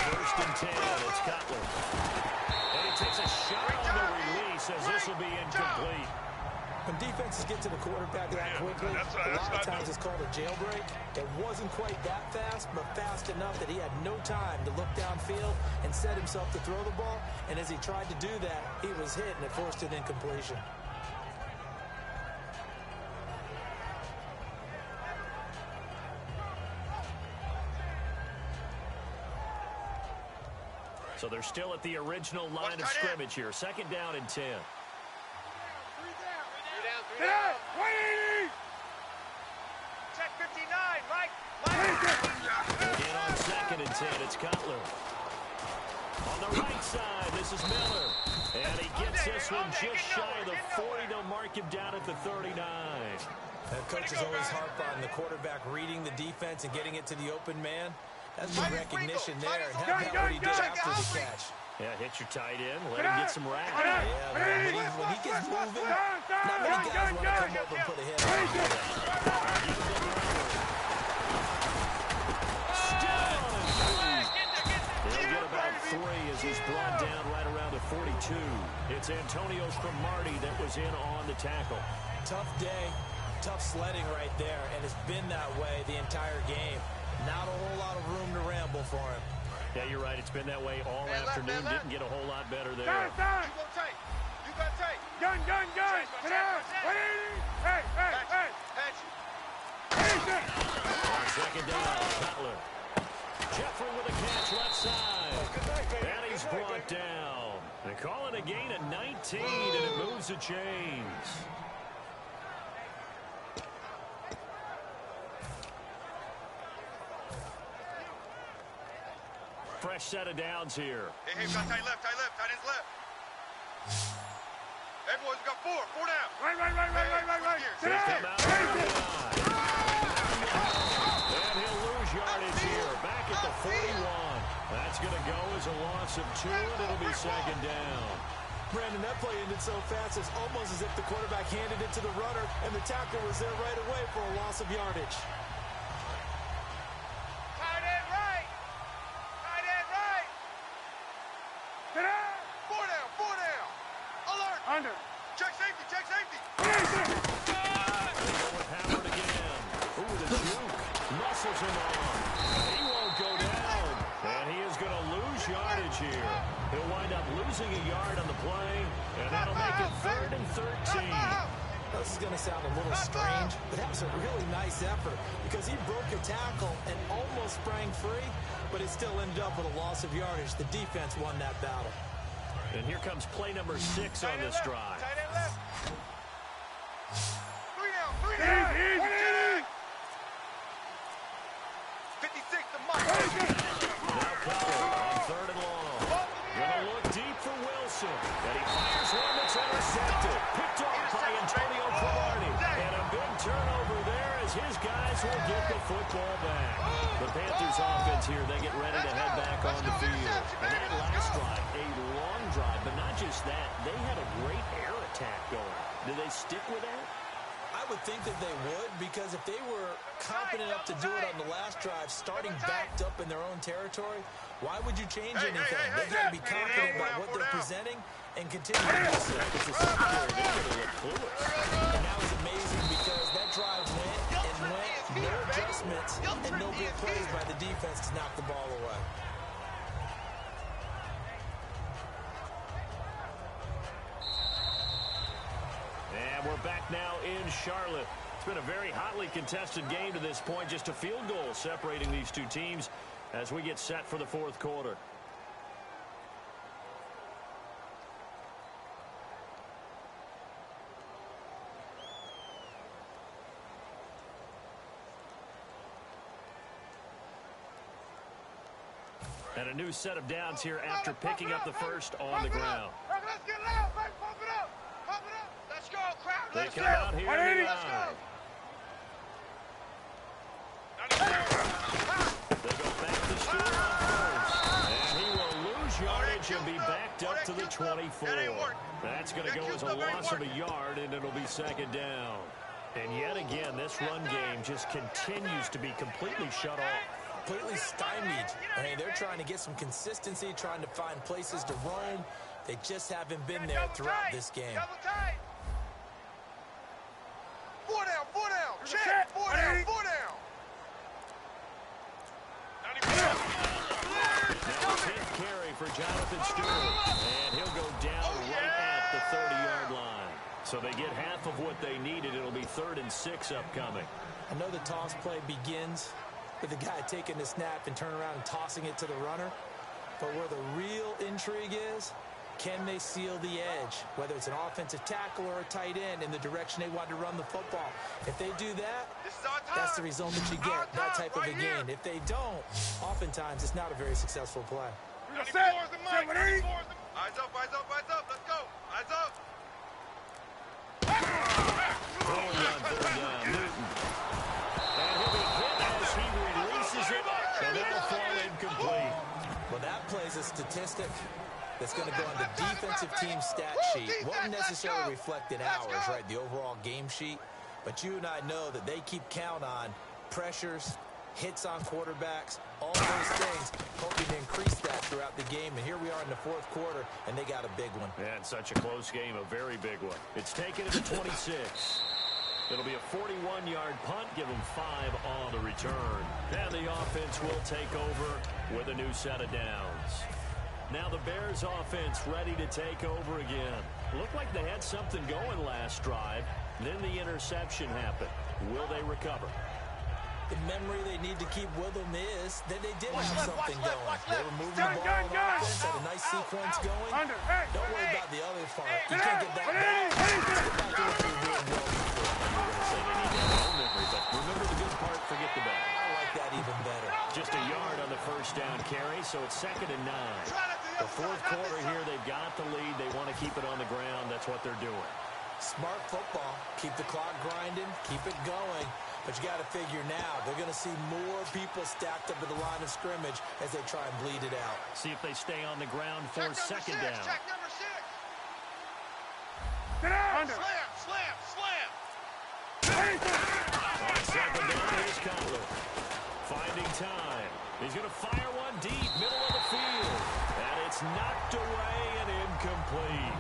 First and 10, it's Cutler. And he takes a shot on the release as this will be incomplete. When defenses get to the quarterback that quickly, a lot of times it's called a jailbreak. It wasn't quite that fast, but fast enough that he had no time to look downfield and set himself to throw the ball. And as he tried to do that, he was hit, and it forced an incompletion. So they're still at the original line of scrimmage here. 2nd down and 10. 3 down. 180. Check 59, Mike. Again on 2nd and 10, it's Cutler. On the right side, this is Miller. And he gets this one just shy of the 40. They'll mark him down at the 39. That coach is always harp on the quarterback reading the defense and getting it to the open man. That's the recognition there, and how about what he did after the catch. Yeah, hit your tight end, let him get some rap. Yeah, when he gets moving, not many guys want to come up and put a hit on him. He'll get about 3 as he's brought down right around the 42. It's Antonio Cromartie that was in on the tackle. Tough day, tough sledding right there, and it's been that way the entire game. Not a whole lot of room to ramble for him. Yeah, you're right. It's been that way all afternoon. Didn't get a whole lot better there. You go tight. You got tight. Gun. Sit down. 180. Hey. Patch. On 2nd down, Cutler. Jeffrey with a catch left side. And he's brought down. They call it a gain of 19, and it moves the chains. Fresh set of downs here. Hey, we got tight left. Tight ends left. Hey, boys, we got 4 down. Right. Sit down. And he'll lose yardage here. Back at the 41. That's going to go as a loss of 2, and it'll be 2nd down. Brandon, that play ended so fast, it's almost as if the quarterback handed it to the runner, and the tackler was there right away for a loss of yardage. Tight end right. 4 down. Alert. Under. Check safety. With Howard again. Ooh, the juke. Muscles him on. He won't go down. And he is going to lose yardage here. He'll wind up losing a yard on the play, and that'll make it 3rd and 13. This is going to sound a little strange, but that was a really nice effort because he broke a tackle and almost sprang free, but it still ended up with a loss of yardage. The defense won that battle. And here comes play number 6 on this drive. Tight end left. 3 down. 56 to Mike. Now Cutler on 3rd and long. Gonna look deep for Wilson. And he fires one that's intercepted. Picked off by Antonio Cromartie. And a big turnover there as his guys will get the football back. The Panthers offense here, they get ready to head back on the field. And that last drive, a long drive, but not just that. They had a great air attack going. Do they stick with that? I would think that they would, because if they were confident enough to do it on the last drive, starting backed up in their own territory, why would you change anything? They've got to be confident about what they're presenting and continue to do so. It's a secondary. They're going to look clueless. And that was amazing because that drive went and went, no adjustments, and no big plays by the defense to knock the ball away. And we're back now in Charlotte. It's been a very hotly contested game to this point. Just a field goal separating these two teams as we get set for the fourth quarter. And a new set of downs here after picking up the first on the ground. Let's get loud, baby. Pump it up. Pump it up. Let's go, crowd. They Let's come go. out here in the line. They go back to Stewart on first. And he will lose yardage and be backed up to the 24. That's going to go as a loss of a yard, and it'll be second down. And yet again, this run game just continues to be completely shut off. Completely stymied. I mean, they're trying to get some consistency, trying to find places to roam. They just haven't been there throughout this game. Four down, four down. Check. Four down, four down. Now a 10th carry for Jonathan Stewart. And he'll go down right at the 30-yard line. So they get half of what they needed. It'll be 3rd and 6 upcoming. I know the toss play begins with the guy taking the snap and turning around and tossing it to the runner. But where the real intrigue is, can they seal the edge? Whether it's an offensive tackle or a tight end in the direction they want to run the football. If they do that, that's the result that you get, that type of a gain. If they don't, oftentimes it's not a very successful play. Eyes up, eyes up, eyes up. Let's go. Eyes up. Throwing on 3rd down, Newton. And he'll be hit as he releases it, and that'll fall incomplete. Well, that plays a statistic that's going to go on the defensive team stat sheet. Won't necessarily reflect in ours, right, the overall game sheet. But you and I know that they keep count on pressures, hits on quarterbacks, all those things, hoping to increase that throughout the game. And here we are in the fourth quarter, and they got a big one. And such a close game, a very big one. It's taken to the 26. It'll be a 41-yard punt, give them 5 on the return. And the offense will take over with a new set of downs. Now the Bears offense ready to take over again. Looked like they had something going last drive. Then the interception happened. Will they recover? The memory they need to keep with them is that they did have something going. They were moving the ball on offense, had a nice sequence going. Don't worry about the other part. You can't get that back. Get back to what you were doing well before. So they need to have memory, but remember the good part, forget the bad. I like that even better. Just a yard on the first down carry, so it's 2nd and 9. The fourth quarter here, they've got the lead. They want to keep it on the ground. That's what they're doing. Smart football. Keep the clock grinding. Keep it going. But you got to figure now, they're going to see more people stacked up at the line of scrimmage as they try and bleed it out. See if they stay on the ground for second down. Check number 6. Get out. Slam, slam, slam. On second down, here's Cutler. Finding time. He's going to fire one deep, middle of the field. And it's knocked away and incomplete.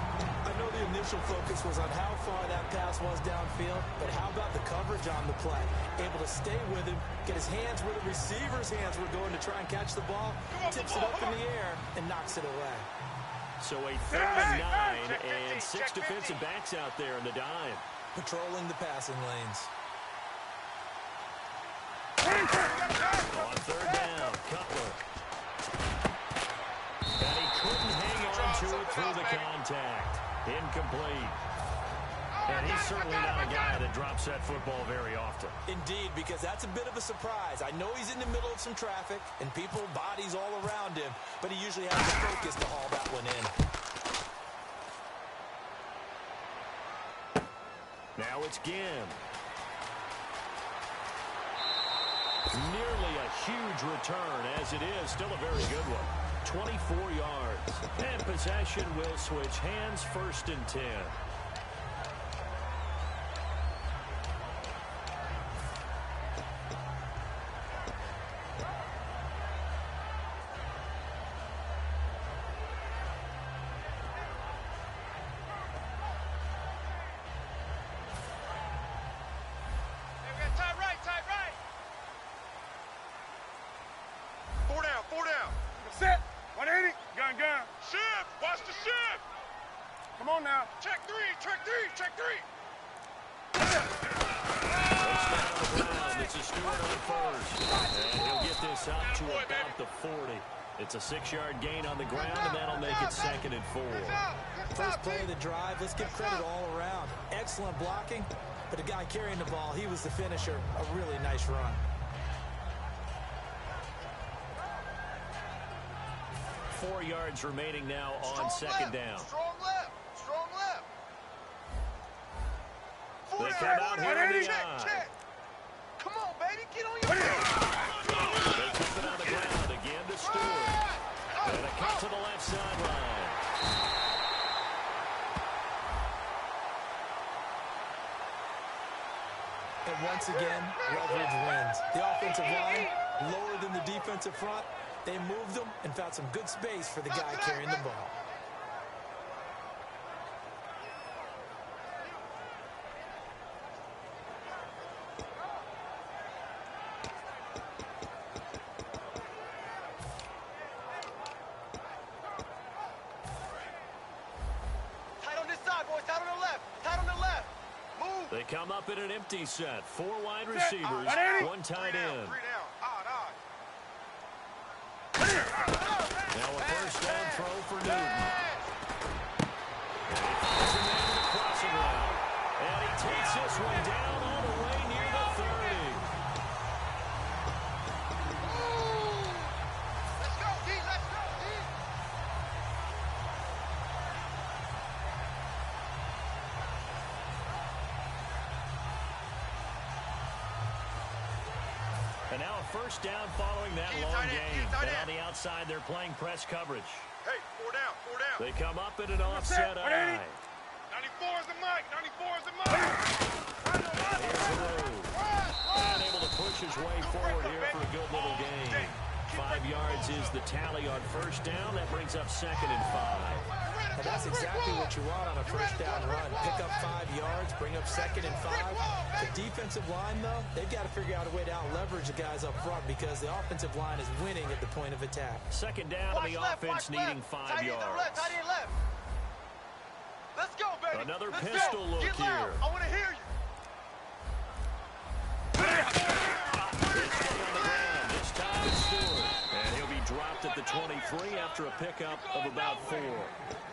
I know the initial focus was on how far that pass was downfield, but how about the coverage on the play? Able to stay with him, get his hands where the receiver's hands were going to try and catch the ball, tips it up in the air, and knocks it away. So a 3rd and 9 and 6 defensive backs out there in the dime. Patrolling the passing lanes. On 3rd down, Cutler. And he couldn't hang on to it through the contact. Incomplete. And he's certainly not a guy that drops that football very often. Indeed, because that's a bit of a surprise. I know he's in the middle of some traffic and people, bodies all around him, but he usually has the focus to haul that one in. Now it's Ginn. Nearly a huge return, as it is still a very good one. 24 yards. And possession will switch hands, 1st and 10. Shift! Watch the shift! Come on now. Check three, check three, check three. It's a Stewart on first. And he'll get this up to about the 40. It's a 6-yard gain on the ground, and that'll make it 2nd and 4. First play of the drive, let's give credit all around. Excellent blocking, but the guy carrying the ball, he was the finisher. A really nice run. Four yards remaining now on second down. Strong left. Strong left. They come out here in the eye. Check. Come on, baby. Get on your feet. They keep it on the ground again to Stewart. And a cut to the left sideline. And once again, leverage wins. The offensive line, lower than the defensive front. They moved them and found some good space for the guy carrying the ball. Tight on this side, boys. Tight on the left. Tight on the left. Move. They come up in an empty set. 4 wide receivers, 1 tight end. 3 down. Odd. Now a first down throw for Newton. And he finds a man in the crossing route. And he takes this one down all the way near the 30. Let's go, D. Let's go, D. And now a first down following that long gain. And on the outside, they're playing press coverage. Hey, 4 down. 4 down. They come up in an offset eye. 94 is the mic. 94 is the mic. Here's Haru. And able to push his way forward here for a good little gain. 5 yards is the tally on first down. That brings up 2nd and 5. And that's exactly what you want on a first down run. Pick up 5 yards, bring up 2nd and 5. The defensive line, though, they've got to figure out a way to out-leverage the guys up front because the offensive line is winning at the point of attack. Second down and the offense needing 5 yards. Tight end left. Let's go, baby. Another Let's pistol go. look Get loud. here. I want to hear you. This time it's Stewart. And he'll be dropped at the 23 after a pickup of about 4.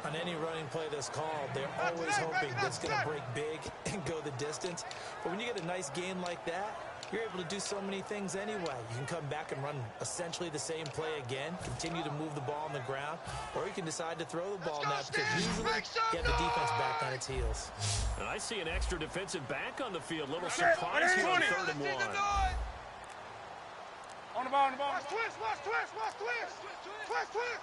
On any running play that's called, they're always hoping that's going to break big and go the distance. But when you get a nice gain like that, you're able to do so many things anyway. You can come back and run essentially the same play again, continue to move the ball on the ground, or you can decide to throw the ball now because usually you have the defense back on its heels. And I see an extra defensive back on the field. Little surprise here on 3rd and 1. On the ball, on the ball. Watch twist, watch twist, watch twist. Twist, twist.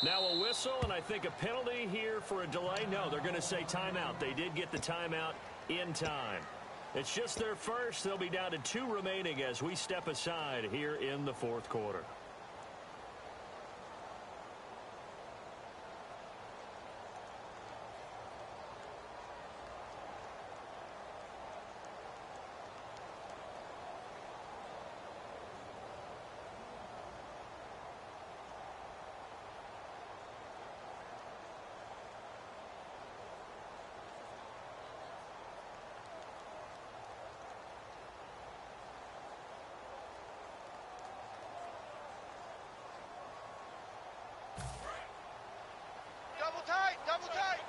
Now a whistle, and I think a penalty here for a delay. No, they're going to say timeout. They did get the timeout in time. It's just their first. They'll be down to 2 remaining as we step aside here in the 4th quarter. Double tight.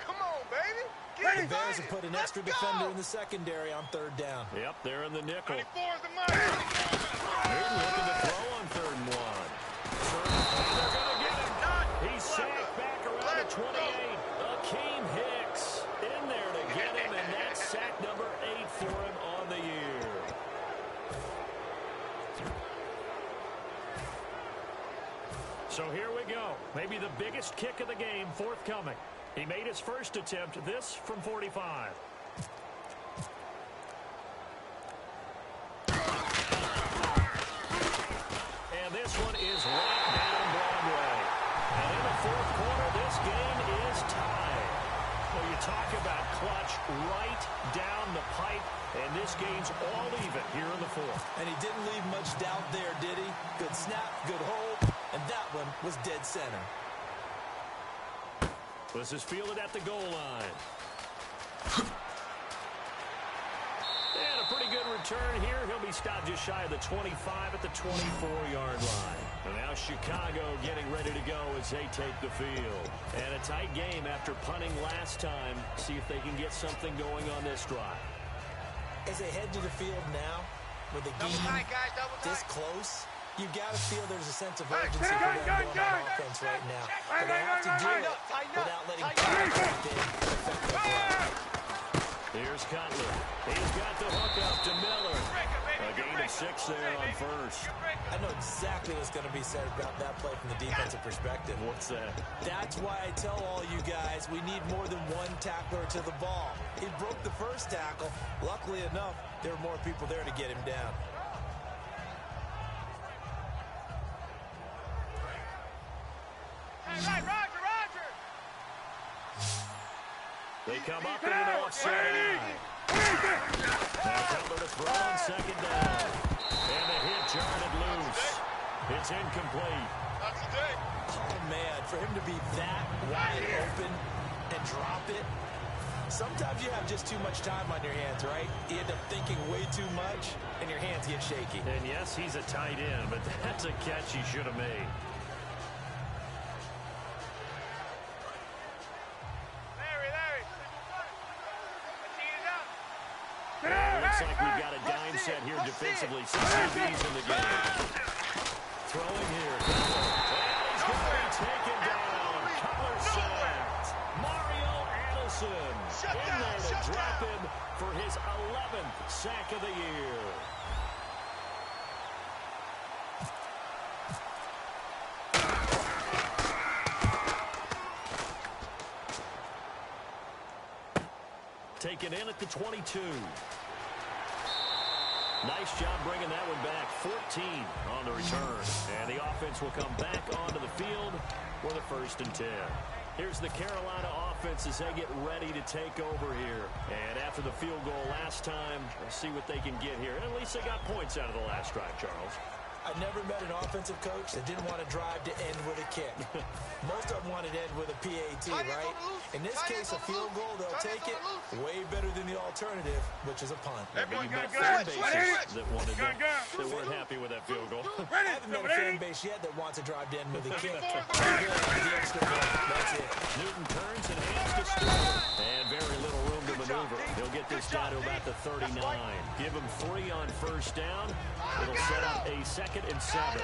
Come on, baby. The Bears have put an extra defender in the secondary on 3rd down. Yep, they're in the nickel. 94 is the mic. Newton looking to throw on 3rd and 1. They're going to get him. He's sacked back around the 28. Akeem Hicks in there to get him, and that's sack number 8 for him on the year. So here we go. Maybe the biggest kick of the game forthcoming. He made his first attempt, this from 45. And this one is right down Broadway. And in the 4th quarter, this game is tied. Well, you talk about clutch right down the pipe. And this game's all even here in the fourth. And he didn't leave much doubt there, did he? Good snap, good hold, and that one was dead center. This is fielded at the goal line. And a pretty good return here. He'll be stopped just shy of the 25 at the 24-yard line. And now Chicago getting ready to go as they take the field. And a tight game after punting last time. See if they can get something going on this drive. As they head to the field now, with the game this close, you've got to feel there's a sense of urgency for them going on offense right now. But they have to do it without letting pride creep in and affect their play. Here's Cutler. He's got the hook up to Miller. A gain of 6 there on first. I know exactly what's going to be said about that play from the defensive perspective. What's that? That's why I tell all you guys we need more than one tackler to the ball. He broke the first tackle. Luckily enough, there were more people there to get him down. Hey, Roger! They come up in an offside line. Now Cutler to throw on second down. And the hit jarred it loose. It's incomplete. That's the day. Oh, man, for him to be that wide open and drop it. Sometimes you have just too much time on your hands, right? You end up thinking way too much, and your hands get shaky. And yes, he's a tight end, but that's a catch he should have made. Looks like we've got a dime set here defensively. 6 DBs in the game. Throwing here. He's going to be taken down. Cutler sacked. Mario Addison in there to drop him for his 11th sack of the year. Taken in at the 22. Nice job bringing that one back. 14 on the return. And the offense will come back onto the field for the 1st and 10. Here's the Carolina offense as they get ready to take over here. And after the field goal last time, we'll see what they can get here. At least they got points out of the last drive, Charles. I never met an offensive coach that didn't want to drive to end with a kick. Most of them wanted to end with a PAT, right? In this case, a field goal, they'll take it. Way better than the alternative, which is a punt. Maybe you met fan bases that weren't happy with that field goal. I haven't met a fan base yet that wants to drive to end with a kick. The extra point. That's it. Newton turns and hands to Stewart. And very little room to maneuver. He'll get this down to about the 39. Give him 3 on first down. It'll set up a 2nd and 7.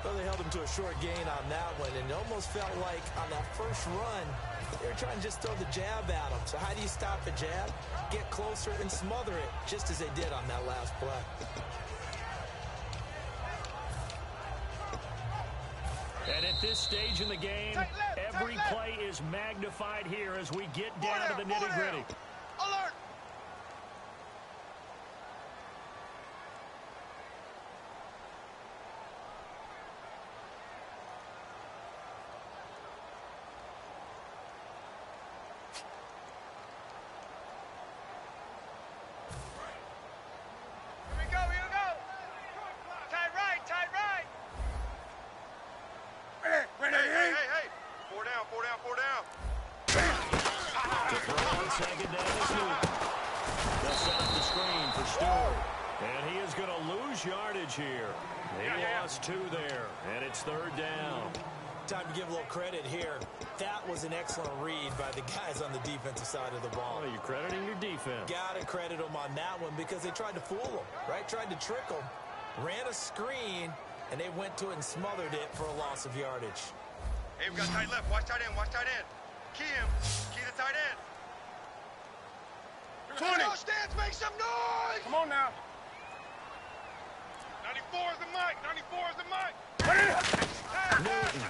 Well, they held him to a short gain on that one, and it almost felt like on that first run, they were trying to just throw the jab at him. So how do you stop a jab? Get closer and smother it, just as they did on that last play. And at this stage in the game, every play is magnified here as we get down to the nitty-gritty. Alert! Four down. To throw on second down is Newton. They'll set up the screen for Stewart. And he is going to lose yardage here. He lost 2 there, and it's 3rd down. Time to give a little credit here. That was an excellent read by the guys on the defensive side of the ball. Oh, you're crediting your defense. Got to credit them on that one because they tried to fool them, right? Tried to trick them. Ran a screen, and they went to it and smothered it for a loss of yardage. Hey, we got tight left. Watch tight end. Watch tight end. Key him. Key the tight end. 20. Stance, make some noise. Come on now. 94 is the mic. 94 is the mic. Newton.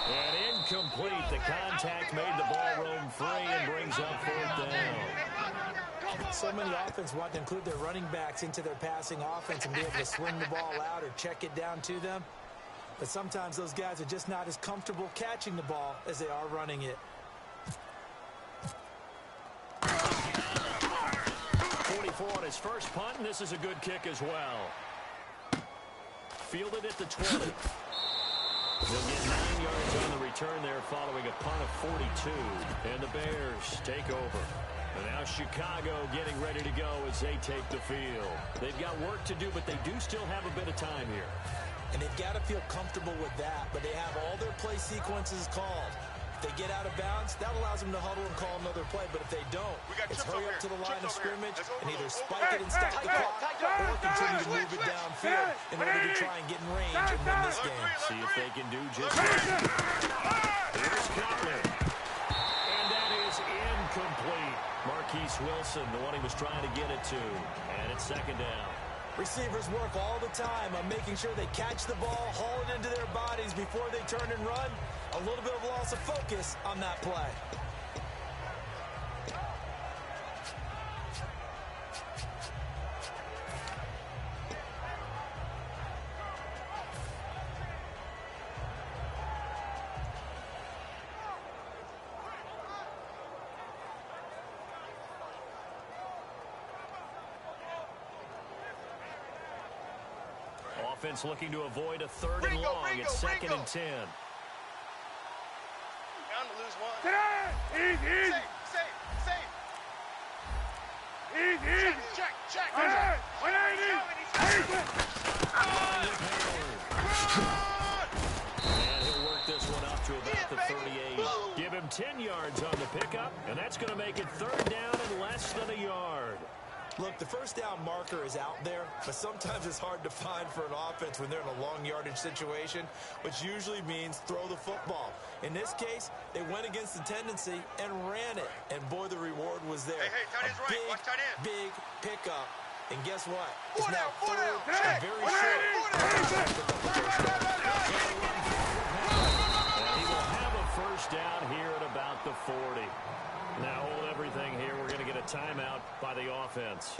And incomplete. The contact made the ball roam free and brings up 4th down. So many offense want to include their running backs into their passing offense and be able to swing the ball out or check it down to them. But sometimes those guys are just not as comfortable catching the ball as they are running it. for on his first punt, and this is a good kick as well. Fielded at the 20. He'll get 9 yards on the return there following a punt of 42. And the Bears take over. And now Chicago getting ready to go as they take the field. They've got work to do, but they do still have a bit of time here. And they've got to feel comfortable with that, but they have all their play sequences called. If they get out of bounds, that allows them to huddle and call another play, but if they don't, it's hurry up to the line of scrimmage and either spike it and stop the clock or continue to move it downfield in order to try and get in range and win this game. See if they can do just that. Here's Cutler. And that is incomplete. Marquise Wilson, the one he was trying to get it to. And it's second down. Receivers work all the time on making sure they catch the ball, haul it into their bodies before they turn and run. A little bit of loss of focus on that play. Offense looking to avoid a third and long. It's second and 10. Down to lose one. Easy. Safe. Easy. Check. 180. And he'll work this one up to about the 38. Give him 10 yards on the pickup, and that's going to make it third down and less than a yard. Look, the first down marker is out there, but sometimes it's hard to find for an offense when they're in a long yardage situation, which usually means throw the football. In this case, they went against the tendency and ran it, and boy, the reward was there. Hey, tight end's right. Watch tight end. Big pickup. And guess what? It's now Foot third out. and very short. And he will have a first down here at about the 40. Now hold everything here. We're going to get a timeout by the offense.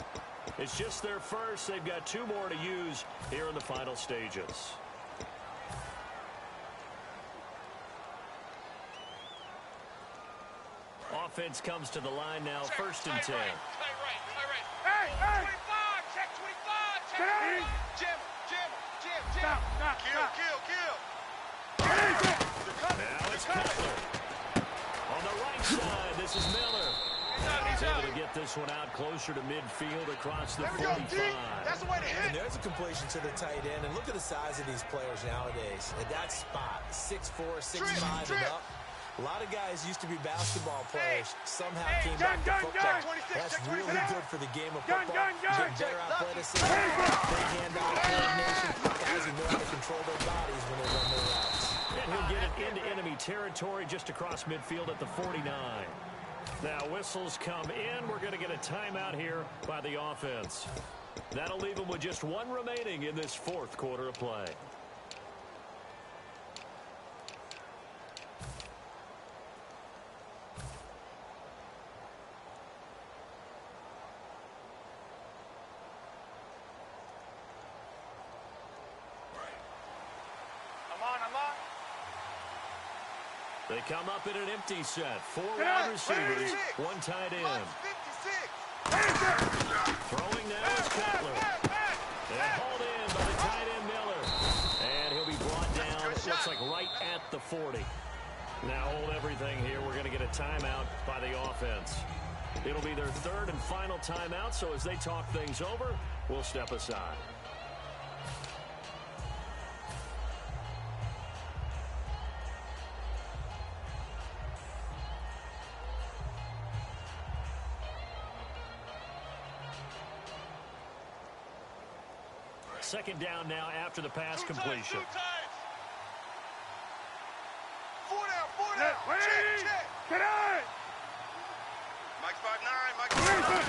It's just their first. They've got 2 more to use here in the final stages. Offense comes to the line now, first and 10. Tight right. Hey, 25. Check 25. Check. Jim. Kill. Now it's Cutler. On the right side, this is Miller. And he's able to get this one out closer to midfield across the 45. That's the way to hit. And there's a completion to the tight end. And look at the size of these players nowadays. At that spot, 6'4", 6'5", and up. A lot of guys used to be basketball players. Somehow came back to football. That's really good for the game of football. You get better athleticism, big hand-eye coordination. Guys who know how to control their bodies when they run their routes. And he'll get it into enemy territory just across midfield at the 49. Now whistles come in. We're going to get a timeout here by the offense. That'll leave them with just 1 remaining in this 4th quarter of play. I'm on. They come up in an empty set. 4 wide receivers, 1 tight end. 56. Throwing now is Cutler. And hauled in by the tight end Miller. And he'll be brought down, it looks like right at the 40. Now hold everything here. We're going to get a timeout by the offense. It'll be their 3rd and final timeout, so as they talk things over, we'll step aside. Second down now after the pass completion. 4 down. Check. Get out. Mike's 5'9". Run.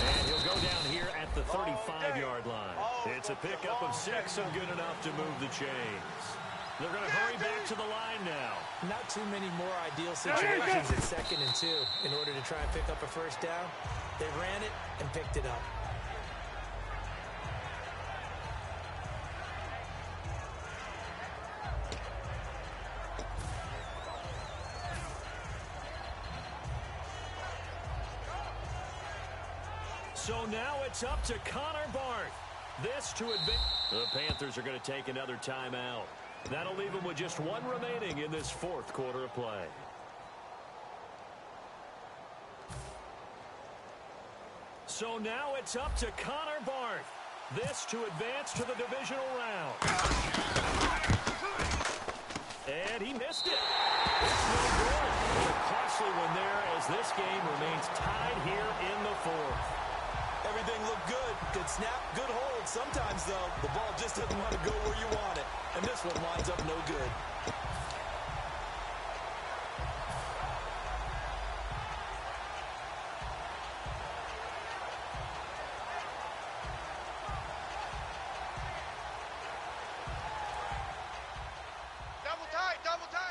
And he'll go down here at the 35-yard line. It's a pickup of 6 and good enough to move the chains. They're going to hurry back to the line now. Not too many more ideal situations at 2nd and 2 in order to try and pick up a first down. They ran it and picked it up. So now it's up to Connor Barth. This to advance. The Panthers are going to take another timeout. That'll leave them with just one remaining in this fourth quarter of play. So now it's up to Connor Barth. This to advance to the divisional round. And he missed it. It's no good. A costly one there as this game remains tied here in the fourth. Everything looked good. Good snap, good hold. Sometimes, though, the ball just doesn't want to go where you want it. And this one winds up no good.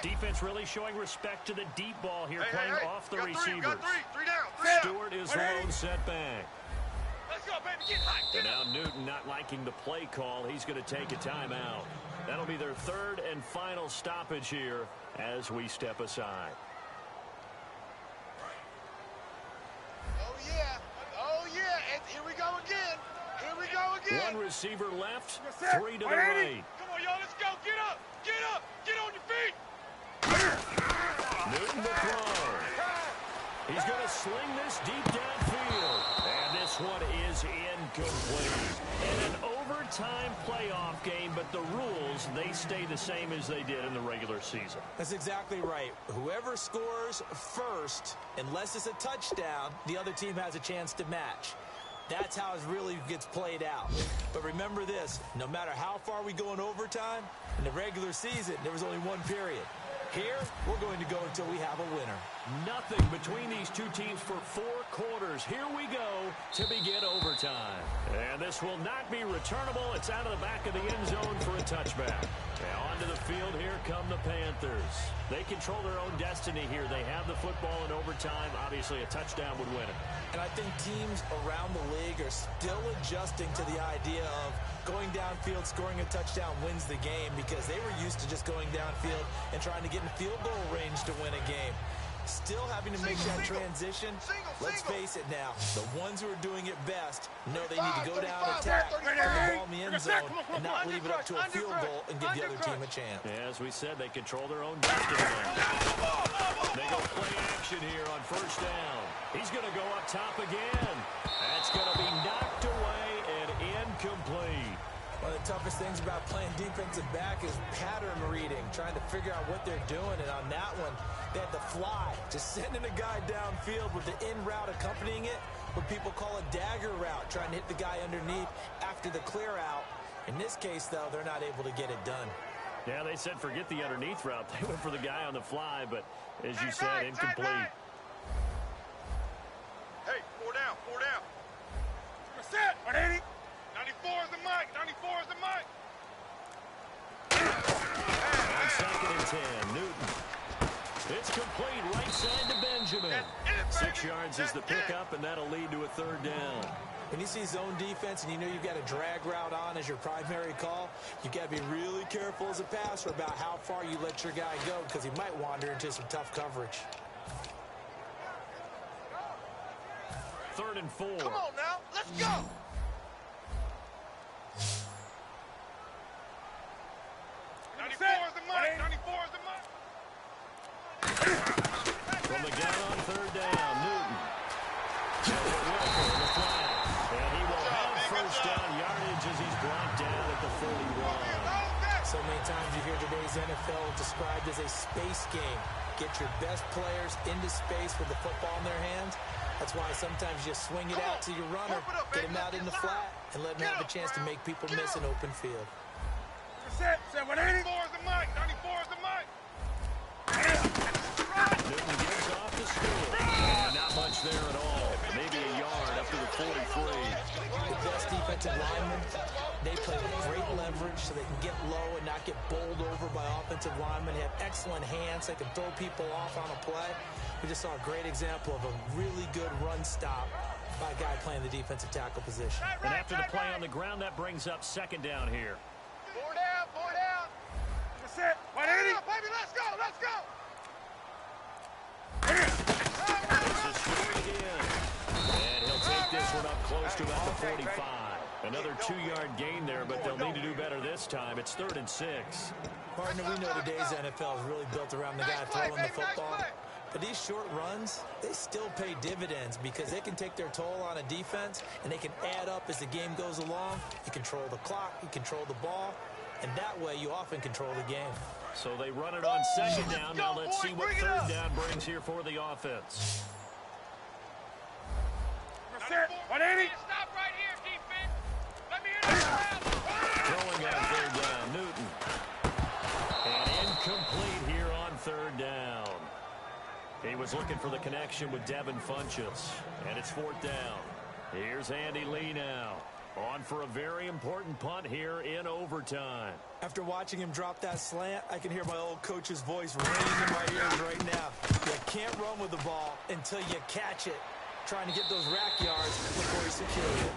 Defense really showing respect to the deep ball here, playing off the receivers. Three down. Stewart is the lone setback. Let's go, baby. Get hot. And now Newton not liking the play call. He's going to take a timeout. That'll be their third and final stoppage here as we step aside. Oh, yeah. And here we go again. One receiver left, three to the right. Come on, y'all. Let's go. Get up. Get on your feet. Newton the throw. He's going to sling this deep downfield. And this one is incomplete. And an overtime playoff game, but the rules, they stay the same as they did in the regular season. That's exactly right. Whoever scores first, unless it's a touchdown, the other team has a chance to match. That's how it really gets played out. But remember this, no matter how far we go in overtime, in the regular season, there was only one period. Here, we're going to go until we have a winner. Nothing between these two teams for 4 quarters. Here we go to begin overtime. And this will not be returnable. It's out of the back of the end zone for a touchback. Now onto the field, here come the Panthers. They control their own destiny here. They have the football in overtime. Obviously, a touchdown would win it. And I think teams around the league are still adjusting to the idea of going downfield, scoring a touchdown wins the game, because they were used to just going downfield and trying to get in field goal range to win a game. Still having to make that transition. Let's face it now, the ones who are doing it best know they need to go down, attack, put the ball in the end zone, and not leave it up to a field goal and give the other team a chance. As we said, they control their own destiny. They go play action here on first down. He's going to go up top again. That's going to be knocked away and incomplete. One of the toughest things about playing defensive back is pattern reading, trying to figure out what they're doing. And on that one, they had the fly, just sending a guy downfield with the in route accompanying it, what people call a dagger route, trying to hit the guy underneath after the clear out. In this case, though, they're not able to get it done. Yeah, they said forget the underneath route. They went for the guy on the fly, but as you said, incomplete. Hey, 4 down. Set. 180. 94 is the mic. 94 is the mic. On second and 10, Newton. It's complete, right side to Benjamin. 6 yards is the pickup, and that'll lead to a third down. When you see zone defense and you know you've got a drag route on as your primary call, you've got to be really careful as a passer about how far you let your guy go, because he might wander into some tough coverage. Third and 4. Come on now. Let's go. From the gun on third down, Newton. And he will have first down yardage as he's brought down at the 41. So many times you hear today's NFL described as a space game. Get your best players into space with the football in their hands. That's why sometimes you just swing it out to your runner, get him out in the flat, and let him have a chance to make people miss an open field. Set 180. 94 is the mic. 94 is the mic. Newton gives off the Stewart. Not much there at all. Maybe a yard up to the 43. The best defensive linemen, they play with great leverage so they can get low and not get bowled over by offensive linemen. They have excellent hands. They can throw people off on a play. We just saw a great example of a really good run stop by a guy playing the defensive tackle position. And after the play on the ground, that brings up second down here. 4 down. Set 180. Baby, let's go. This is Stewart again. And he'll take this this one up close to about the 45. Another 2-yard gain there, but they'll need to do better this time. It's 3rd and 6. Partner, we know today's NFL is really built around the guy throwing the football. But these short runs, they still pay dividends because they can take their toll on a defense, and they can add up as the game goes along. You control the clock, you control the ball, and that way you often control the game. So they run it on 2nd down. Now let's see what 3rd down brings here for the offense. Stop right here, defense. Let me hear the Throwing on 3rd down, Newton. And incomplete here on 3rd down. He was looking for the connection with Devin Funchess. And it's 4th down. Here's Andy Lee now. On for a very important punt here in overtime. After watching him drop that slant, I can hear my old coach's voice ringing in my ears right now. You can't run with the ball until you catch it. Trying to get those rack yards before he secures it.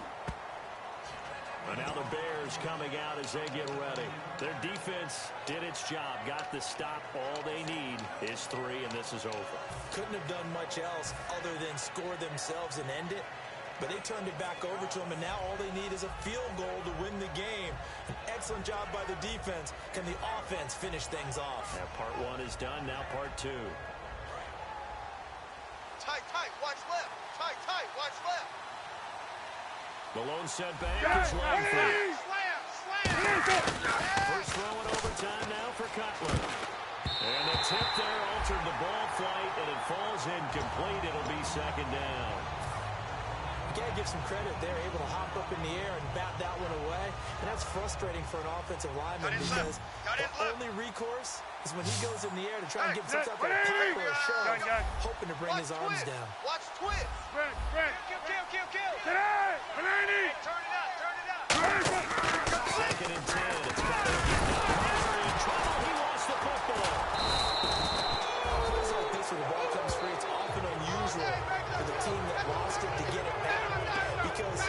And now the Bears coming out as they get ready. Their defense did its job, got the stop. All they need is 3, and this is over. Couldn't have done much else other than score themselves and end it. But they turned it back over to them, and now all they need is a field goal to win the game. An excellent job by the defense. Can the offense finish things off? Now part 1 is done, now part 2. Tight, watch left. Tight, watch left. Malone set back. It's Langford. First throw in overtime now for Cutler. And the tip there altered the ball flight, and it falls incomplete. It'll be 2nd down. You got to give some credit. They're able to hop up in the air and bat that one away. And that's frustrating for an offensive lineman because the only recourse is when he goes in the air to try and get some type of pop or a shove, hoping to bring his arms down. Watch twist. Kill. Today. Turn it up. 2nd and 10. It's got to be in trouble. He lost the football. Plays like this where the ball comes free, it's often unusual for the team that lost it to get it back because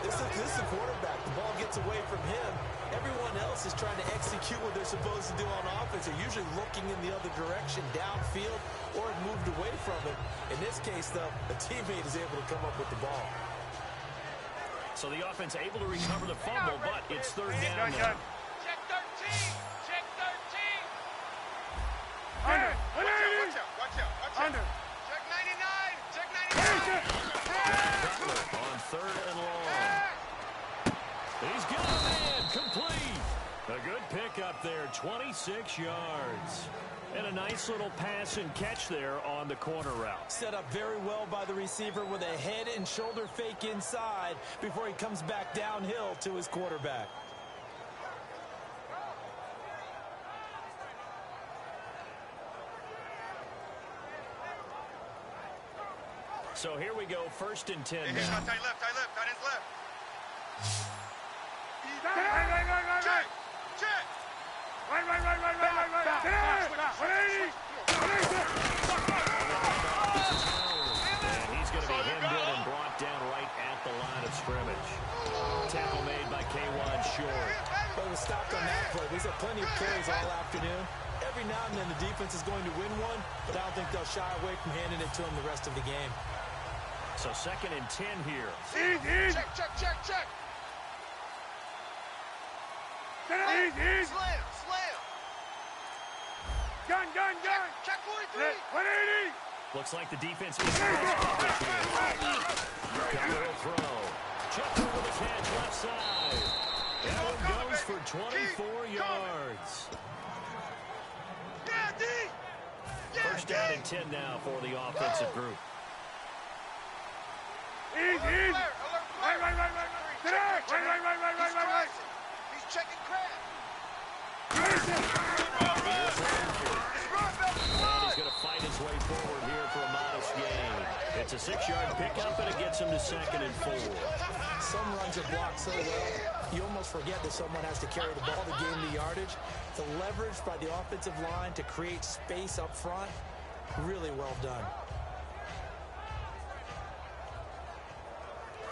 this is the quarterback. The ball gets away from him. Everyone else is trying to execute what they're supposed to do on offense. They're usually looking in the other direction, downfield, or moved away from it. In this case, though, a teammate is able to come up with the ball. So the offense able to recover the fumble, but it's 3rd down now. Check 13. Watch out. Under. Check 99. Cutler on 3rd and long. He's got a man, complete. A good pickup there, 26 yards. And a nice little pass and catch there on the corner route. Set up very well by the receiver with a head and shoulder fake inside before he comes back downhill to his quarterback. So here we go, 1st and 10 Hey, now. tight left. Tight ends left. Check. Right. And he's going to be hemmed in and brought down right at the line of scrimmage. Tackle made by K1 Short. But it was stopped on that play. He's had plenty of carries all afternoon. Every now and then the defense is going to win one, but I don't think they'll shy away from handing it to him the rest of the game. So 2nd and 10 here. Check. Slam. Gun. Check 43. 180. Looks like the defense is Cutler will throw. Cutler with a catch left side. That one goes for 24 yards. Yeah, D. 1st down and 10 now for the offensive group. Easy. Right. He's checking crab. And he's going to fight his way forward here for a modest gain. It's a 6-yard pickup, and it gets him to 2nd and 4. Some runs are blocked so well, you almost forget that someone has to carry the ball to gain the yardage. The leverage by the offensive line to create space up front, really well done.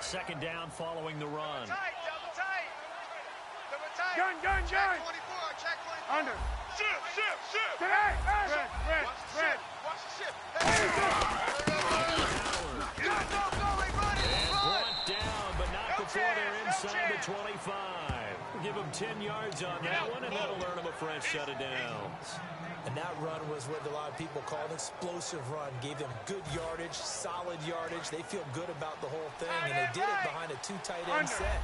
2nd down following the run. Double tight. Gun. Check 24. Check 24. Under. Shift. Red. Watch the shift. Brought down 10 yards on that one, and that'll earn him a fresh set of downs. And that run was what a lot of people call an explosive run. Gave them good yardage, solid yardage. They feel good about the whole thing, and they did it behind a two tight end set.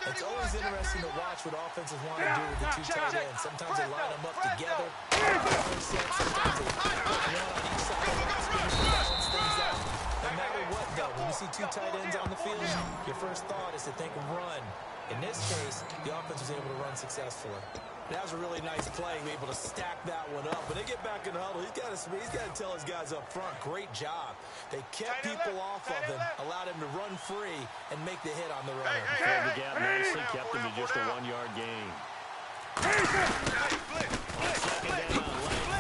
It's always interesting to watch what offenses want to do with the two tight ends. Sometimes they line them up together. Sometimes they put one on each side of the screen to balance things out. No matter what, though, when you see two tight ends on the field, your first thought is to think run. In this case, the offense was able to run successfully. That was a really nice play, able to stack that one up. When they get back in the huddle, he's got to tell his guys up front, great job. They kept people off of him, allowed him to run free, and make the hit on the runner. Filled the gap nicely, kept him to just a 1-yard gain. Second down on length.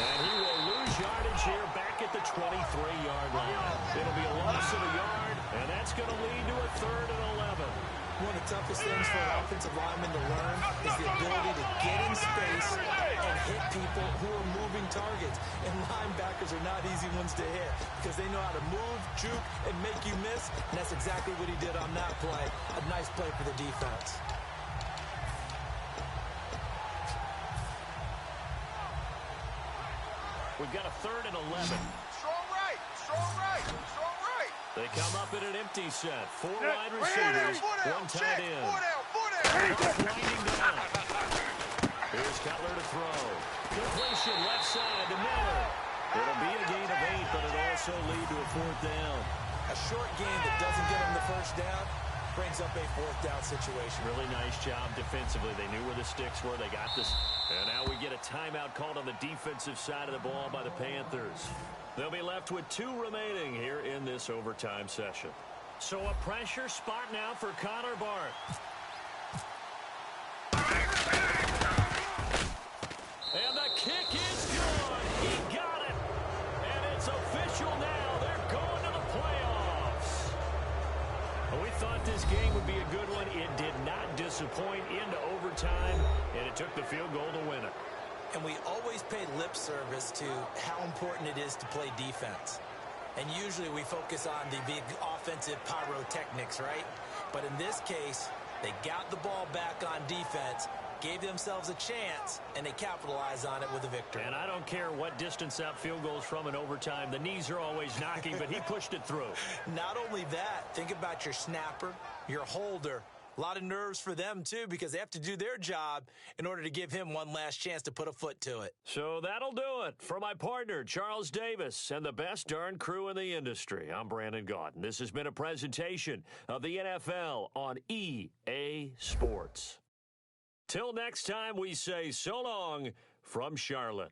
And he will lose yardage here back at the 23-yard line. It'll be a loss of a yard, and that's going to lead to a 3rd and 11. One of the toughest things for an offensive lineman to learn is the ability to get in space and hit people who are moving targets. And linebackers are not easy ones to hit because they know how to move, juke, and make you miss. And that's exactly what he did on that play. A nice play for the defense. We've got a 3rd and 11. Strong right, strong right, strong right. They come up in an empty set. 4 wide receivers, 1 tight end. Winding down. Here's Cutler to throw. Completion left side to Miller. It'll be a gain of 8, but it'll also lead to a 4th down. A short game that doesn't get them the first down brings up a 4th down situation. Really nice job defensively. They knew where the sticks were. They got this. And now we get a timeout called on the defensive side of the ball by the Panthers. They'll be left with 2 remaining here in this overtime session. So a pressure spot now for Connor Barth. And the kick is good. He got it. And it's official now. They're going to the playoffs. We thought this game would be a good one. It did not disappoint into overtime, and it took the field goal to win it. And we always pay lip service to how important it is to play defense. And usually we focus on the big offensive pyrotechnics, right? But in this case, they got the ball back on defense, gave themselves a chance, and they capitalized on it with a victory. And I don't care what distance that field goal is from in overtime. The knees are always knocking, but he pushed it through. Not only that, think about your snapper, your holder. A lot of nerves for them, too, because they have to do their job in order to give him one last chance to put a foot to it. So that'll do it. For my partner, Charles Davis, and the best darn crew in the industry, I'm Brandon Gaudin. This has been a presentation of the NFL on EA Sports. Till next time, we say so long from Charlotte.